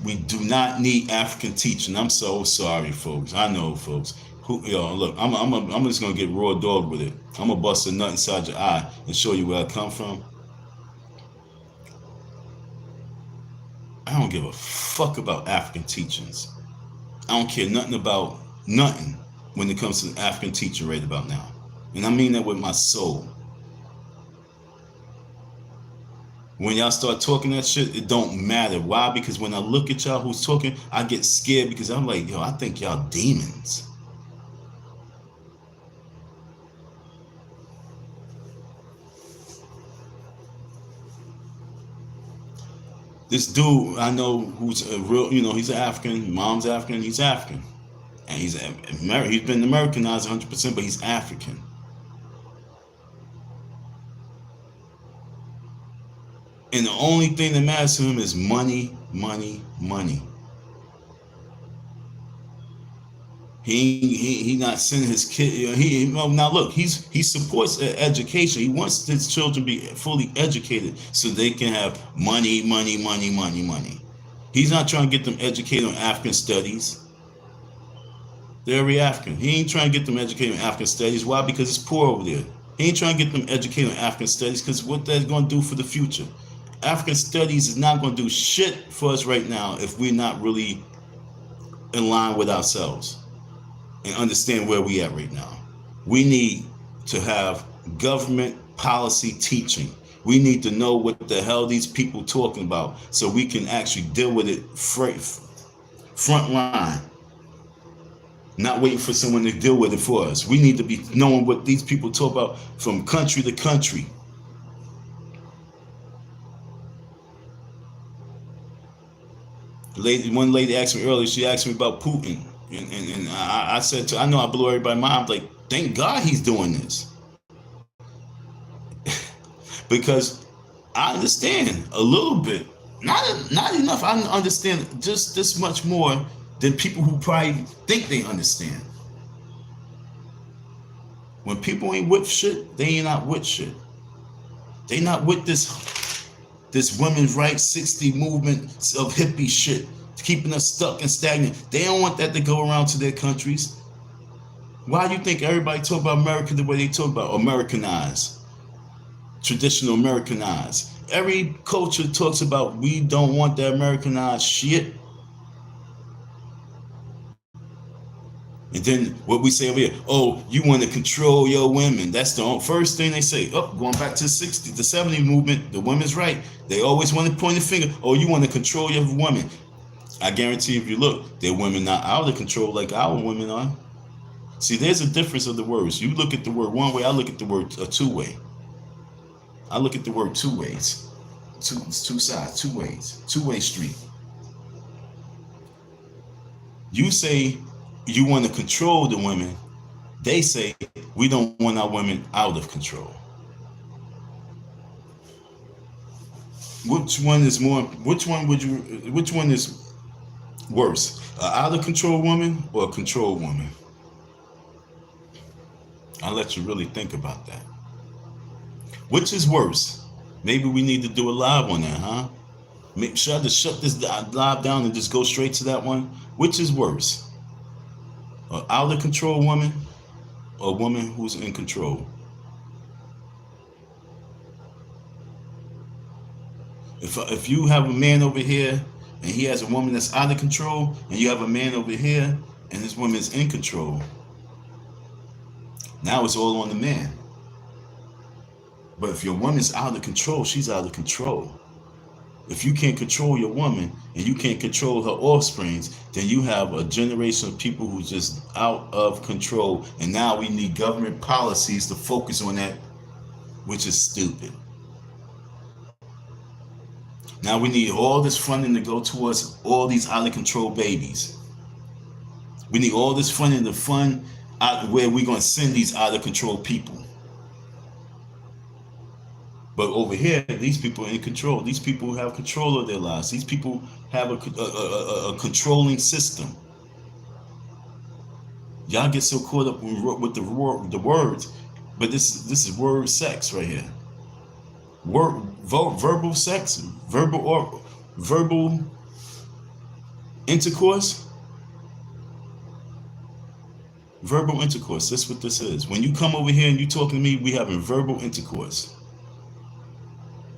We do not need African teaching. I'm so sorry, folks. I know, folks. Look, I'm just gonna get raw dog with it. I'm gonna bust a nut inside your eye and show you where I come from. I don't give a fuck about African teachings. I don't care nothing about nothing when it comes to an African teacher right about now. And I mean that with my soul. When y'all start talking that shit, it don't matter. Why? Because when I look at y'all who's talking, I get scared because I'm like, yo, I think y'all demons. This dude I know who's a real, he's an African, mom's African, he's African. And he's been Americanized 100%, but he's African. And the only thing that matters to him is money, money, money. He not sending his kid. Now look, he supports education. He wants his children to be fully educated so they can have money, money, money, money, money. He's not trying to get them educated on African studies. They're every African. He ain't trying to get them educated on African studies. Why? Because it's poor over there. He ain't trying to get them educated on African studies because what that's going to do for the future. African studies is not going to do shit for us right now if we're not really in line with ourselves and understand where we at right now. We need to have government policy teaching. We need to know what the hell these people talking about so we can actually deal with it front line. Not waiting for someone to deal with it for us. We need to be knowing what these people talk about from country to country. One lady asked me earlier, she asked me about Putin. And I said, I know I blew everybody's mind. I'm like, thank God he's doing this. Because I understand a little bit. Not enough. I understand just this much more than people who probably think they understand. When people ain't with shit, they ain't not with shit. They not with this women's rights 60 movement of hippie shit, keeping us stuck and stagnant. They don't want that to go around to their countries. Why do you think everybody talk about America the way they talk about Americanized, traditional Americanized? Every culture talks about we don't want that Americanized shit. And then what we say over here, oh, you want to control your women. That's the first thing they say. Oh, going back to the 60s, the 70s movement, the women's right. They always want to point a finger. Oh, you want to control your women. I guarantee if you look, their women not out of control like our women are. See, there's a difference of the words. You look at the word one way, I look at the word two-way. I look at the word two ways. Two sides, two ways. Two-way street. You say you want to control the women. They say we don't want our women out of control. Which one is worse? An out of control woman or a controlled woman? I'll let you really think about that. Which is worse? Maybe we need to do a live on that, huh? Should I just shut this live down and just go straight to that one? Which is worse? An out of control woman or a woman who's in control? If you have a man over here and he has a woman that's out of control, and you have a man over here and this woman is in control, Now it's all on the man. But if your woman's out of control, she's out of control. If you can't control your woman and you can't control her offsprings, then you have a generation of people who's just out of control. And now we need government policies to focus on that, which is stupid. Now we need all this funding to go towards all these out of control babies. We need all this funding to fund out where we're going to send these out of control people. But over here, these people are in control. These people have control of their lives. These people have a controlling system. Y'all get so caught up with the words, but this is word sex right here. Verbal sex, verbal intercourse. Verbal intercourse. That's what this is. When you come over here and you talking to me, we having verbal intercourse.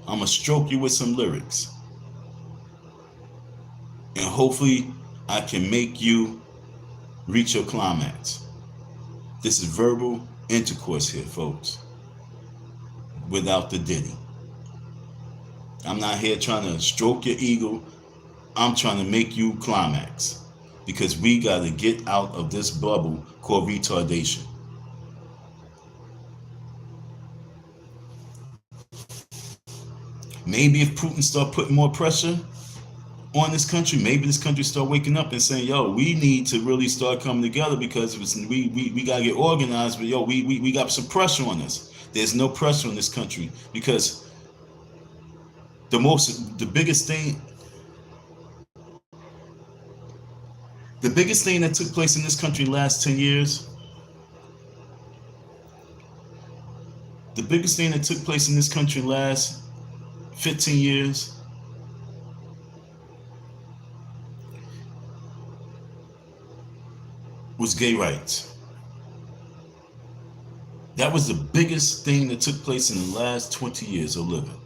I'm going to stroke you with some lyrics. And hopefully I can make you reach your climax. This is verbal intercourse here, folks. Without the ditty. I'm not here trying to stroke your ego. I'm trying to make you climax. Because we got to get out of this bubble called retardation. Maybe if Putin start putting more pressure on this country, maybe this country start waking up and saying, yo, we need to really start coming together because we got to get organized, but yo, we got some pressure on us. There's no pressure on this country because the biggest thing that took place in this country in the last 10 years, the biggest thing that took place in this country in the last 15 years was gay rights. That was the biggest thing that took place in the last 20 years of living.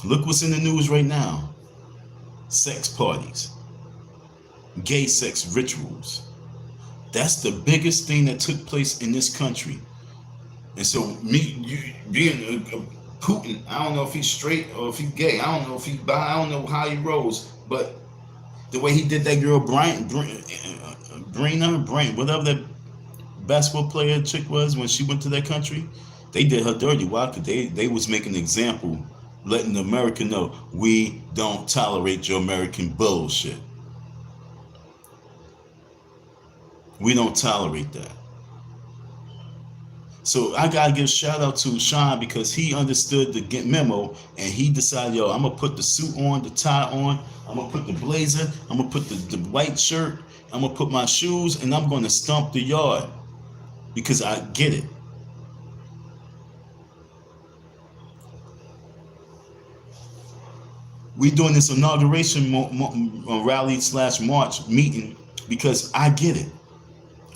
Look what's in the news right now. Sex parties. Gay sex rituals. That's the biggest thing that took place in this country. And so being Putin, I don't know if he's straight or if he's gay. I don't know if he's bi. I don't know how he rolls. But the way he did that girl, Brina, whatever that basketball player chick was when she went to that country, they did her dirty. Why? Because they was making an example, letting America know we don't tolerate your American bullshit. We don't tolerate that. So I gotta give a shout out to Shyne because he understood the memo and he decided, yo, I'm gonna put the suit on, the tie on, I'm gonna put the blazer, I'm gonna put the white shirt, I'm gonna put my shoes, and I'm gonna stomp the yard because I get it. We doing this inauguration rally / march meeting because I get it.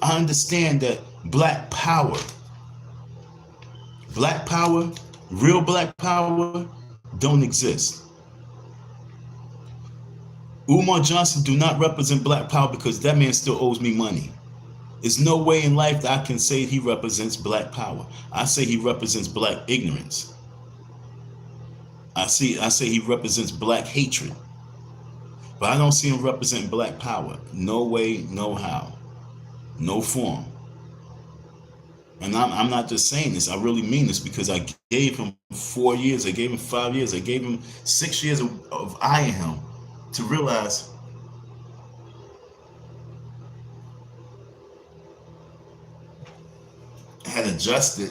I understand that black power, real black power, don't exist. Umar Johnson do not represent black power because that man still owes me money. There's no way in life that I can say he represents black power. I say he represents black ignorance. I say he represents black hatred. But I don't see him representing black power. No way, no how, no form. And I'm not just saying this, I really mean this because I gave him 4 years, I gave him 5 years, I gave him 6 years of eyeing him to realize had adjusted,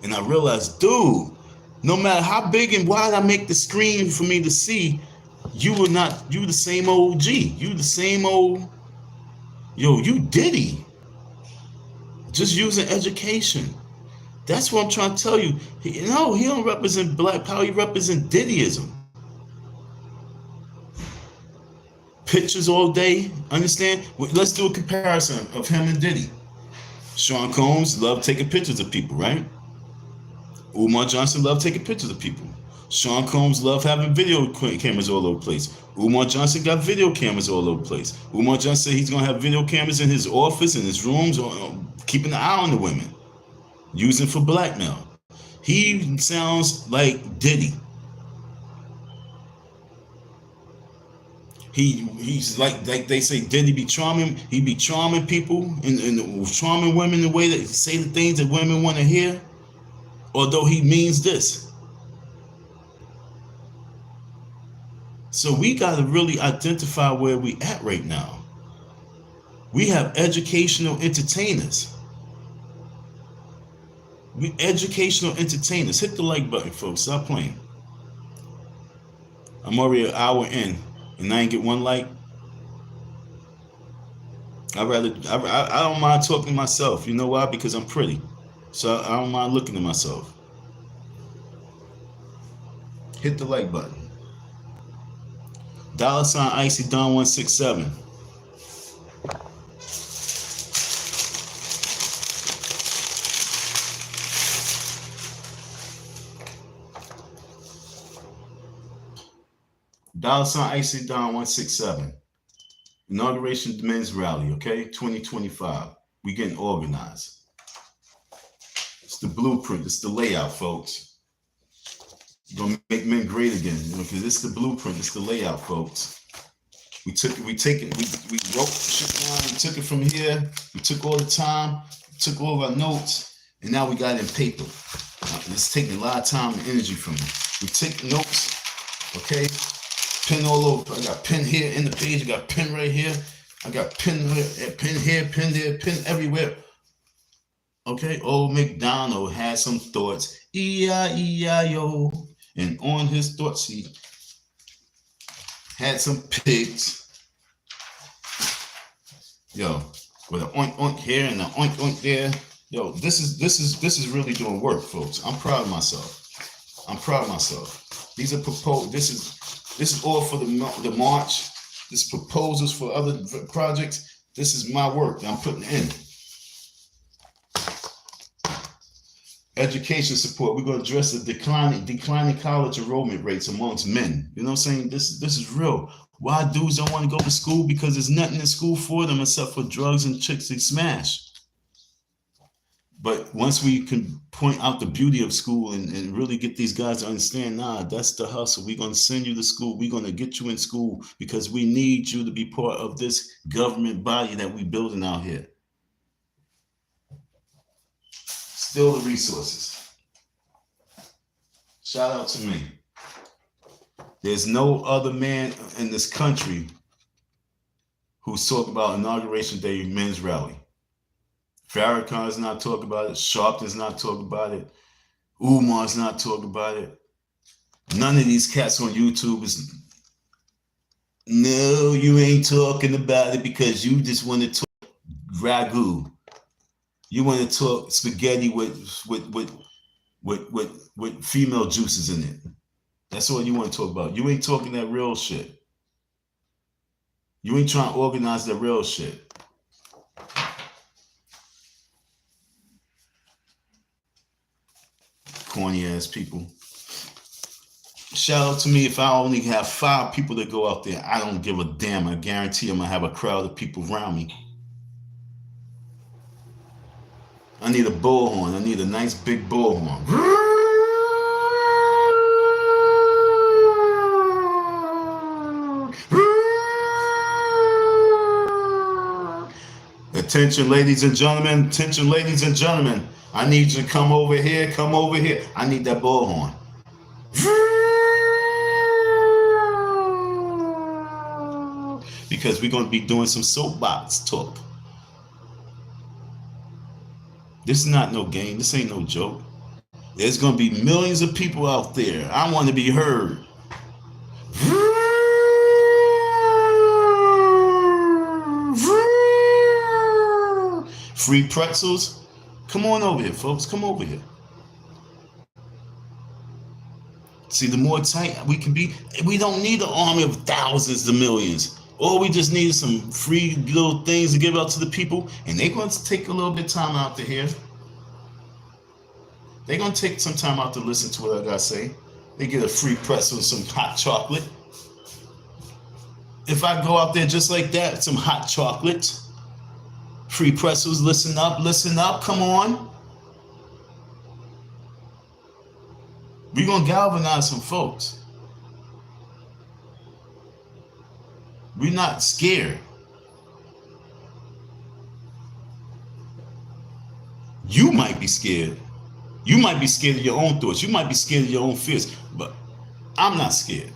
and I realized, dude, no matter how big and wide I make the screen for me to see, you the same old G, you the same old, you Diddy. Just using education. That's what I'm trying to tell you. He don't represent black power. He represents Diddyism. Pictures all day. Understand? Let's do a comparison of him and Diddy. Sean Combs loved taking pictures of people, right? Umar Johnson loved taking pictures of people. Sean Combs love having video cameras all over the place. Umar Johnson got video cameras all over the place. Umar Johnson said he's gonna have video cameras in his office, in his rooms, or keeping an eye on the women, using for blackmail. He sounds like Diddy. He's like they say Diddy be charming. He be charming people and charming women the way that say the things that women want to hear, although he means this. So we got to really identify where we at right now. We have educational entertainers. Educational entertainers. Hit the like button, folks. Stop playing. I'm already an hour in, and I ain't get one like. I don't mind talking to myself. You know why? Because I'm pretty. So I don't mind looking at myself. Hit the like button. $ Icy Don 167. $ Icy Don 167. Inauguration men's rally, okay? 2025. We getting organized. It's the blueprint. It's the layout, folks. You're gonna make men great again, because it's the blueprint. It's the layout, folks. We wrote shit down. We took it from here. We took all the time. We took all of our notes, and now we got it in paper. It's taking a lot of time and energy from me. We take notes, okay? Pen all over. I got pen here in the page. I got pen right here. I got pen here, pen there, pen everywhere. Okay, old MacDonald had some thoughts. E-I-E-I-O. And on his thoughts, he had some pigs. Yo, with an oink oink here and an oink oink there. Yo, this is really doing work, folks. I'm proud of myself. I'm proud of myself. These are proposed. This is all for the march. This proposals for other projects. This is my work that I'm putting in. Education support. We're going to address the declining college enrollment rates amongst men. You know what I'm saying? This is real. Why dudes don't want to go to school? Because there's nothing in school for them except for drugs and chicks they smash. But once we can point out the beauty of school and really get these guys to understand, nah, that's the hustle. We're going to send you to school. We're going to get you in school because we need you to be part of this government body that we're building out here. Still the resources. Shout out to me. There's no other man in this country who's talking about Inauguration Day men's rally. Farrakhan's not talking about it. Sharpton's not talking about it. Umar's not talking about it. None of these cats on YouTube is. No, you ain't talking about it because you just want to talk ragu. You want to talk spaghetti with female juices in it. That's all you want to talk about. You ain't talking that real shit. You ain't trying to organize that real shit. Corny ass people. Shout out to me if I only have 5 people that go out there. I don't give a damn. I guarantee I'm gonna have a crowd of people around me. I need a bullhorn. I need a nice big bullhorn. Attention, ladies and gentlemen. Attention, ladies and gentlemen. I need you to come over here. Come over here. I need that bullhorn. Because we're going to be doing some soapbox talk. This is not no game. This ain't no joke. There's going to be millions of people out there. I want to be heard. Free pretzels. Come on over here, folks. Come over here. See, the more tight we can be, we don't need an army of thousands of millions. All we just need is some free little things to give out to the people, and they're going to take a little bit of time out to hear. They're going to take some time out to listen to what I got to say. They get a free pretzel and some hot chocolate. If I go out there just like that, some hot chocolate, free pretzels, listen up, come on. We're going to galvanize some folks. We're not scared. You might be scared. You might be scared of your own thoughts. You might be scared of your own fears. But I'm not scared.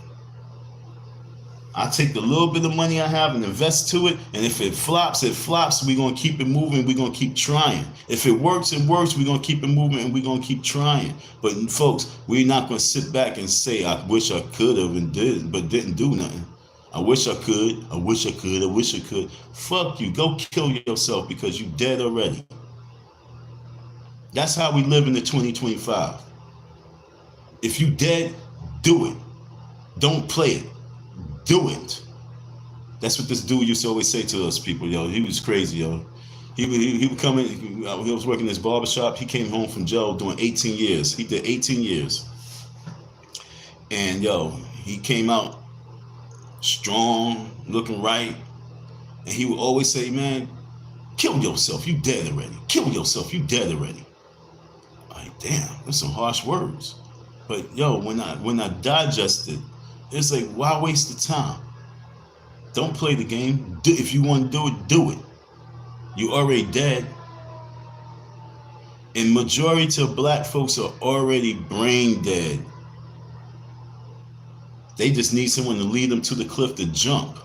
I take the little bit of money I have and invest to it. And if it flops, it flops. We're going to keep it moving. We're going to keep trying. If it works, it works. We're going to keep it moving and we're going to keep trying. But folks, we're not going to sit back and say, I wish I could have and did, but didn't do nothing. I wish I could. I wish I could. I wish I could. Fuck you. Go kill yourself because you're dead already. That's how we live in the 2025. If you dead, do it. Don't play it. Do it. That's what this dude used to always say to us people, yo. He was crazy, yo. He would come in, he was working in his barbershop. He came home from jail doing 18 years. He did 18 years. And yo, he came out strong, looking right. And he would always say, man, kill yourself. You dead already. Kill yourself. You dead already. Like, damn, that's some harsh words. But yo, when I digested, it's like, why waste the time? Don't play the game. If you want to do it, do it. You already dead. And majority of black folks are already brain dead. They just need someone to lead them to the cliff to jump.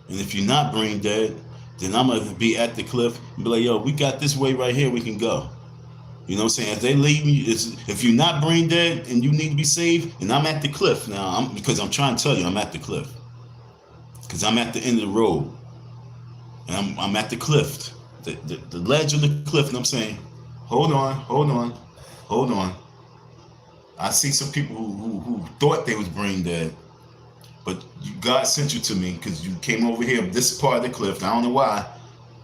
And if you're not brain dead, then I'm going to be at the cliff and be like, yo, we got this way right here, we can go. You know what I'm saying? If they leave me, if you're not brain dead and you need to be saved, and I'm at the cliff now, because I'm trying to tell you, I'm at the cliff. Because I'm at the end of the road. And I'm at the cliff, the ledge of the cliff, and I'm saying, hold on. I see some people who thought they was brain dead, but God sent you to me because you came over here, this part of the cliff. I don't know why.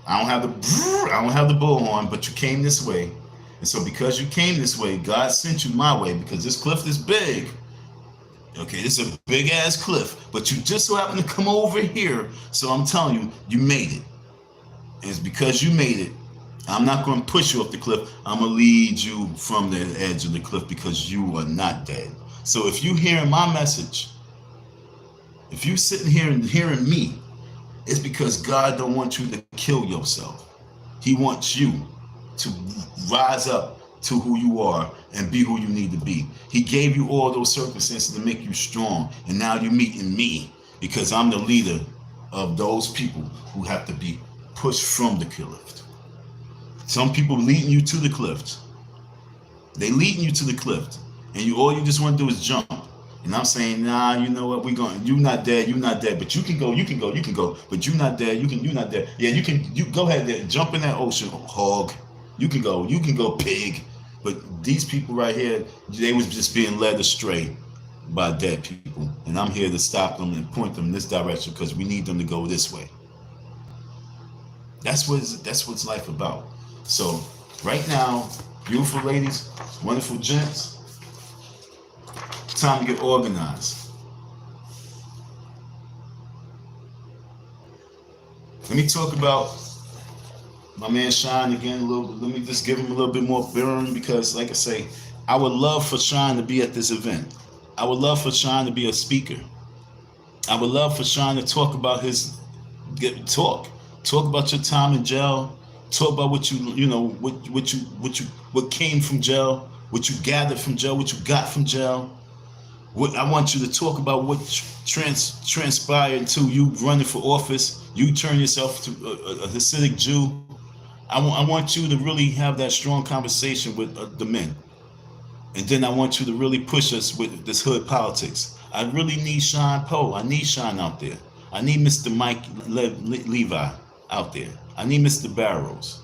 I don't have the bullhorn, but you came this way. And so because you came this way, God sent you my way because this cliff is big. Okay, this is a big ass cliff, but you just so happen to come over here. So I'm telling you, you made it. And it's because you made it. I'm not going to push you off the cliff. I'm going to lead you from the edge of the cliff because you are not dead. So if you hearing my message, if you sitting here and hearing me, it's because God don't want you to kill yourself. He wants you to rise up to who you are and be who you need to be. He gave you all those circumstances to make you strong. And now you're meeting me because I'm the leader of those people who have to be pushed from the cliff. Some people leading you to the cliff. They leading you to the cliff. And all you just want to do is jump. And I'm saying, nah, you know what, you're not dead, but you can go, but you're not dead, you're not dead. Yeah, you go ahead there, jump in that ocean, hog. You can go, pig. But these people right here, they was just being led astray by dead people. And I'm here to stop them and point them in this direction because we need them to go this way. That's what's life about. So right now, beautiful ladies, wonderful gents, time to get organized. Let me talk about my man Shyne again a little. Let me just give him a little bit more burn because, like I say, I would love for Shyne to be at this event. I would love for Shyne to be a speaker. I would love for Shyne to talk about talk about your time in jail. Talk about what came from jail, what you gathered from jail, what you got from jail. I want you to talk about what transpired to you running for office. You turn yourself to a Hasidic Jew. I want you to really have that strong conversation with the men. And then I want you to really push us with this hood politics. I really need Shyne Poe. I need Shyne out there. I need Mr. Levi out there. I need Mr. Barrows.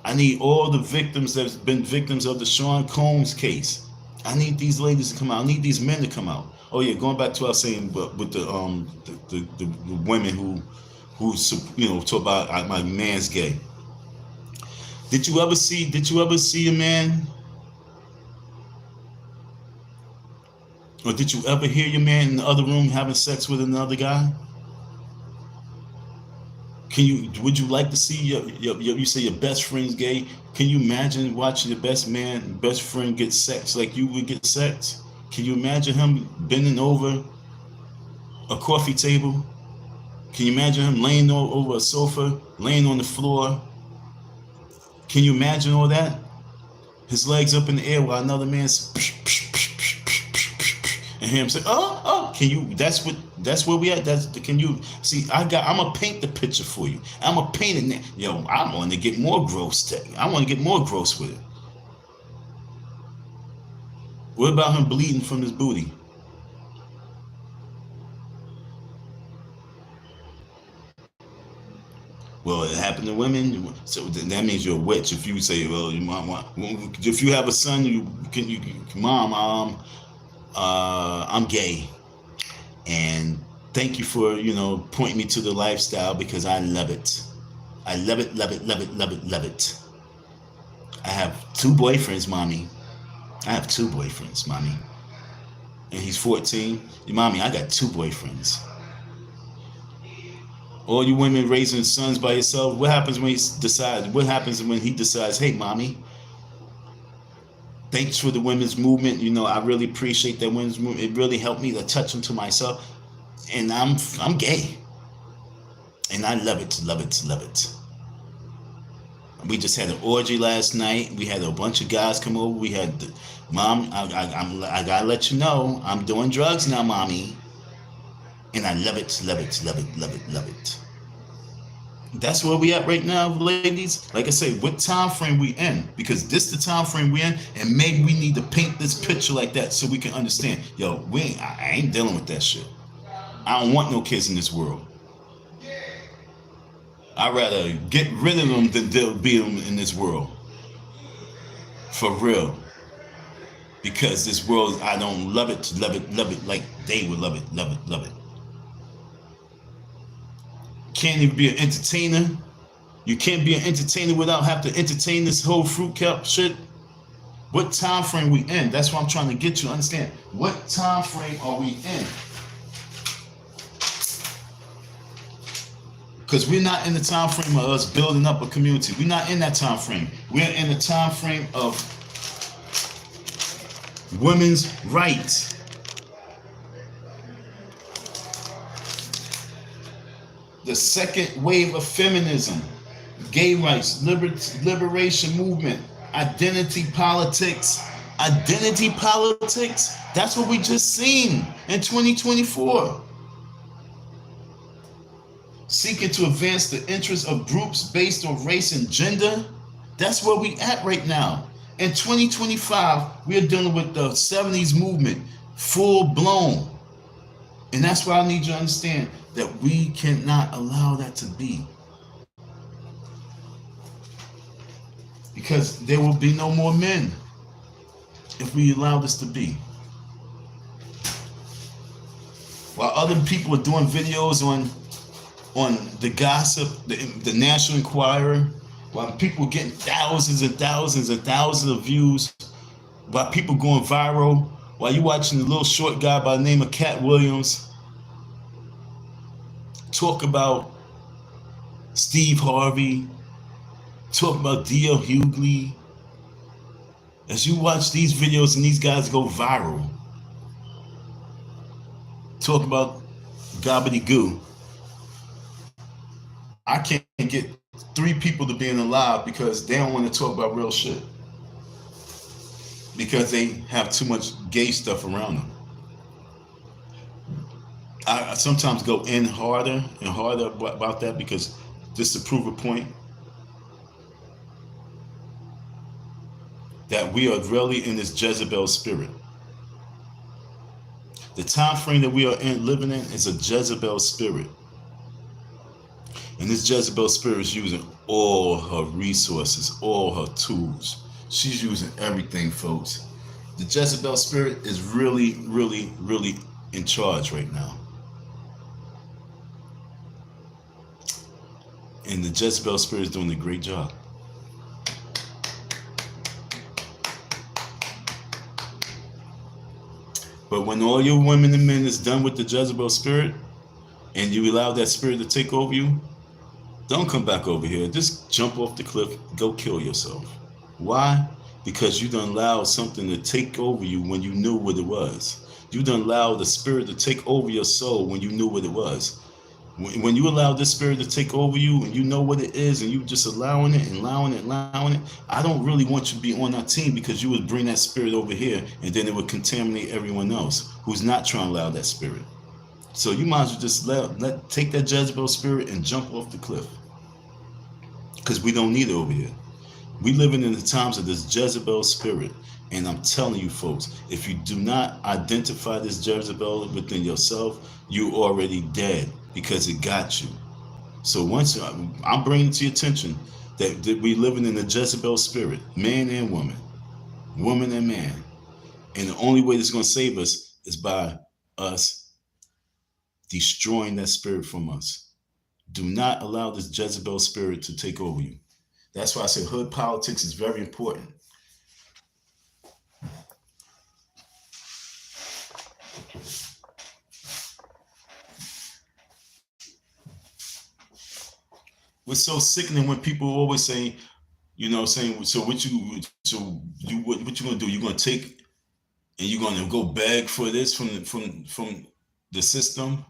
I need all the victims that have been victims of the Sean Combs case. I need these ladies to come out. I need these men to come out. Oh yeah, going back to what I was saying with the women who talk about my man's gay. Did you ever see a man Or did you ever hear your man in the other room having sex with another guy? Would you like to see you say your best friend's gay? Can you imagine watching your best friend get sex like you would get sex? Can you imagine him bending over a coffee table? Can you imagine him laying over a sofa, laying on the floor? Can you imagine all that? His legs up in the air while another man's and him say, oh, can you, that's where we at. Can you see, I'm gonna paint the picture for you. I'm gonna paint it. Yo, I want to get more gross. I want to get more gross with it. What about him bleeding from his booty? Well, it happened to women, so that means you're a witch. If you say, well, if you have a son, Mom, I'm gay, and thank you for pointing me to the lifestyle because I love it. I love it, love it, love it, love it, love it. I have 2 boyfriends, Mommy. I have 2 boyfriends, Mommy. And he's 14. Mommy, I got 2 boyfriends. All you women raising sons by yourself, what happens when he decides, hey, Mommy, thanks for the women's movement. I really appreciate that women's movement. It really helped me to touch into myself. And I'm gay. And I love it, love it, love it. We just had an orgy last night. We had a bunch of guys come over. We had, Mom, I gotta let you know, I'm doing drugs now, Mommy. And I love it, love it, love it, love it, love it. That's where we at right now, ladies. Like I say, what time frame we in? Because this the time frame we in, and maybe we need to paint this picture like that so we can understand. Yo, I ain't dealing with that shit. I don't want no kids in this world. I'd rather get rid of them than they'll be them in this world. For real. Because this world, I don't love it like they would love it, love it, love it. Can't even be an entertainer. You can't be an entertainer without having to entertain this whole fruit cup shit. What time frame we in? That's what I'm trying to get you to understand. What time frame are we in? Because we're not in the time frame of us building up a community. We're not in that time frame. We're in the time frame of women's rights. The second wave of feminism, gay rights, liberation movement, identity politics. Identity politics? That's what we just seen in 2024. Seeking to advance the interests of groups based on race and gender. That's where we at right now. In 2025, we are dealing with the 70s movement, full blown. And that's why I need you to understand that we cannot allow that to be. Because there will be no more men if we allow this to be. While other people are doing videos on the gossip, the National Enquirer, while people are getting thousands and thousands and thousands of views, while people going viral, while you're watching the little short guy by the name of Cat Williams talk about Steve Harvey, talk about D.L. Hughley. As you watch these videos and these guys go viral, talk about gobbledygoo. I can't get 3 people to being alive because they don't want to talk about real shit. Because they have too much gay stuff around them. I sometimes go in harder and harder about that because just to prove a point that we are really in this Jezebel spirit. The time frame that we are living in is a Jezebel spirit. And this Jezebel spirit is using all her resources, all her tools. She's using everything, folks. The Jezebel spirit is really, really, really in charge right now. And the Jezebel spirit is doing a great job. But when all your women and men is done with the Jezebel spirit, and you allow that spirit to take over you, don't come back over here. Just jump off the cliff, go kill yourself. Why? Because you done allowed something to take over you when you knew what it was. You done allowed the spirit to take over your soul when you knew what it was. When you allow this spirit to take over you and you know what it is and you just allowing it and allowing it and allowing it, I don't really want you to be on our team, because you would bring that spirit over here and then it would contaminate everyone else who's not trying to allow that spirit. So you might as well just take that Jezebel spirit and jump off the cliff, because we don't need it over here. We living in the times of this Jezebel spirit. And I'm telling you folks, if you do not identify this Jezebel within yourself, you already dead, because it got you. So once I'm bringing to your attention that we living in the Jezebel spirit, man and woman, woman and man. And the only way that's going to save us is by us destroying that spirit from us. Do not allow this Jezebel spirit to take over you. That's why I say hood politics is very important. What's so sickening when people always say, so what you gonna do? You gonna take and you gonna go beg for this from the system?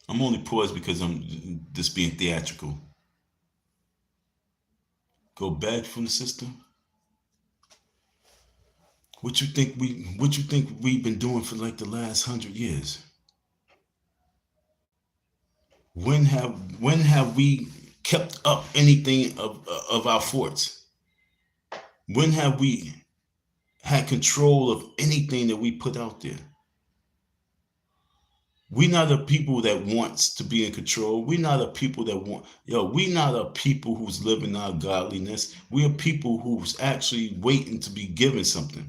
I'm only paused because I'm just being theatrical. Go beg from the system? What you think we've been doing for like the last 100 years? When have we kept up anything of our forts? When have we had control of anything that we put out there? We not a people that wants to be in control. We not a people that we not a people who's living our godliness. We are people who's actually waiting to be given something.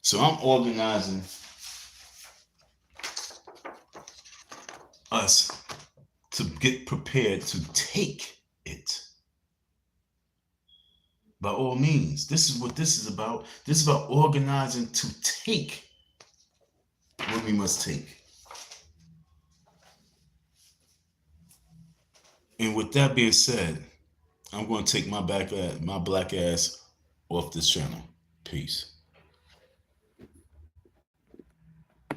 So I'm organizing us to get prepared to take it. By all means, this is what this is about. This is about organizing to take what we must take. And with that being said, I'm going to take my black ass off this channel. Peace.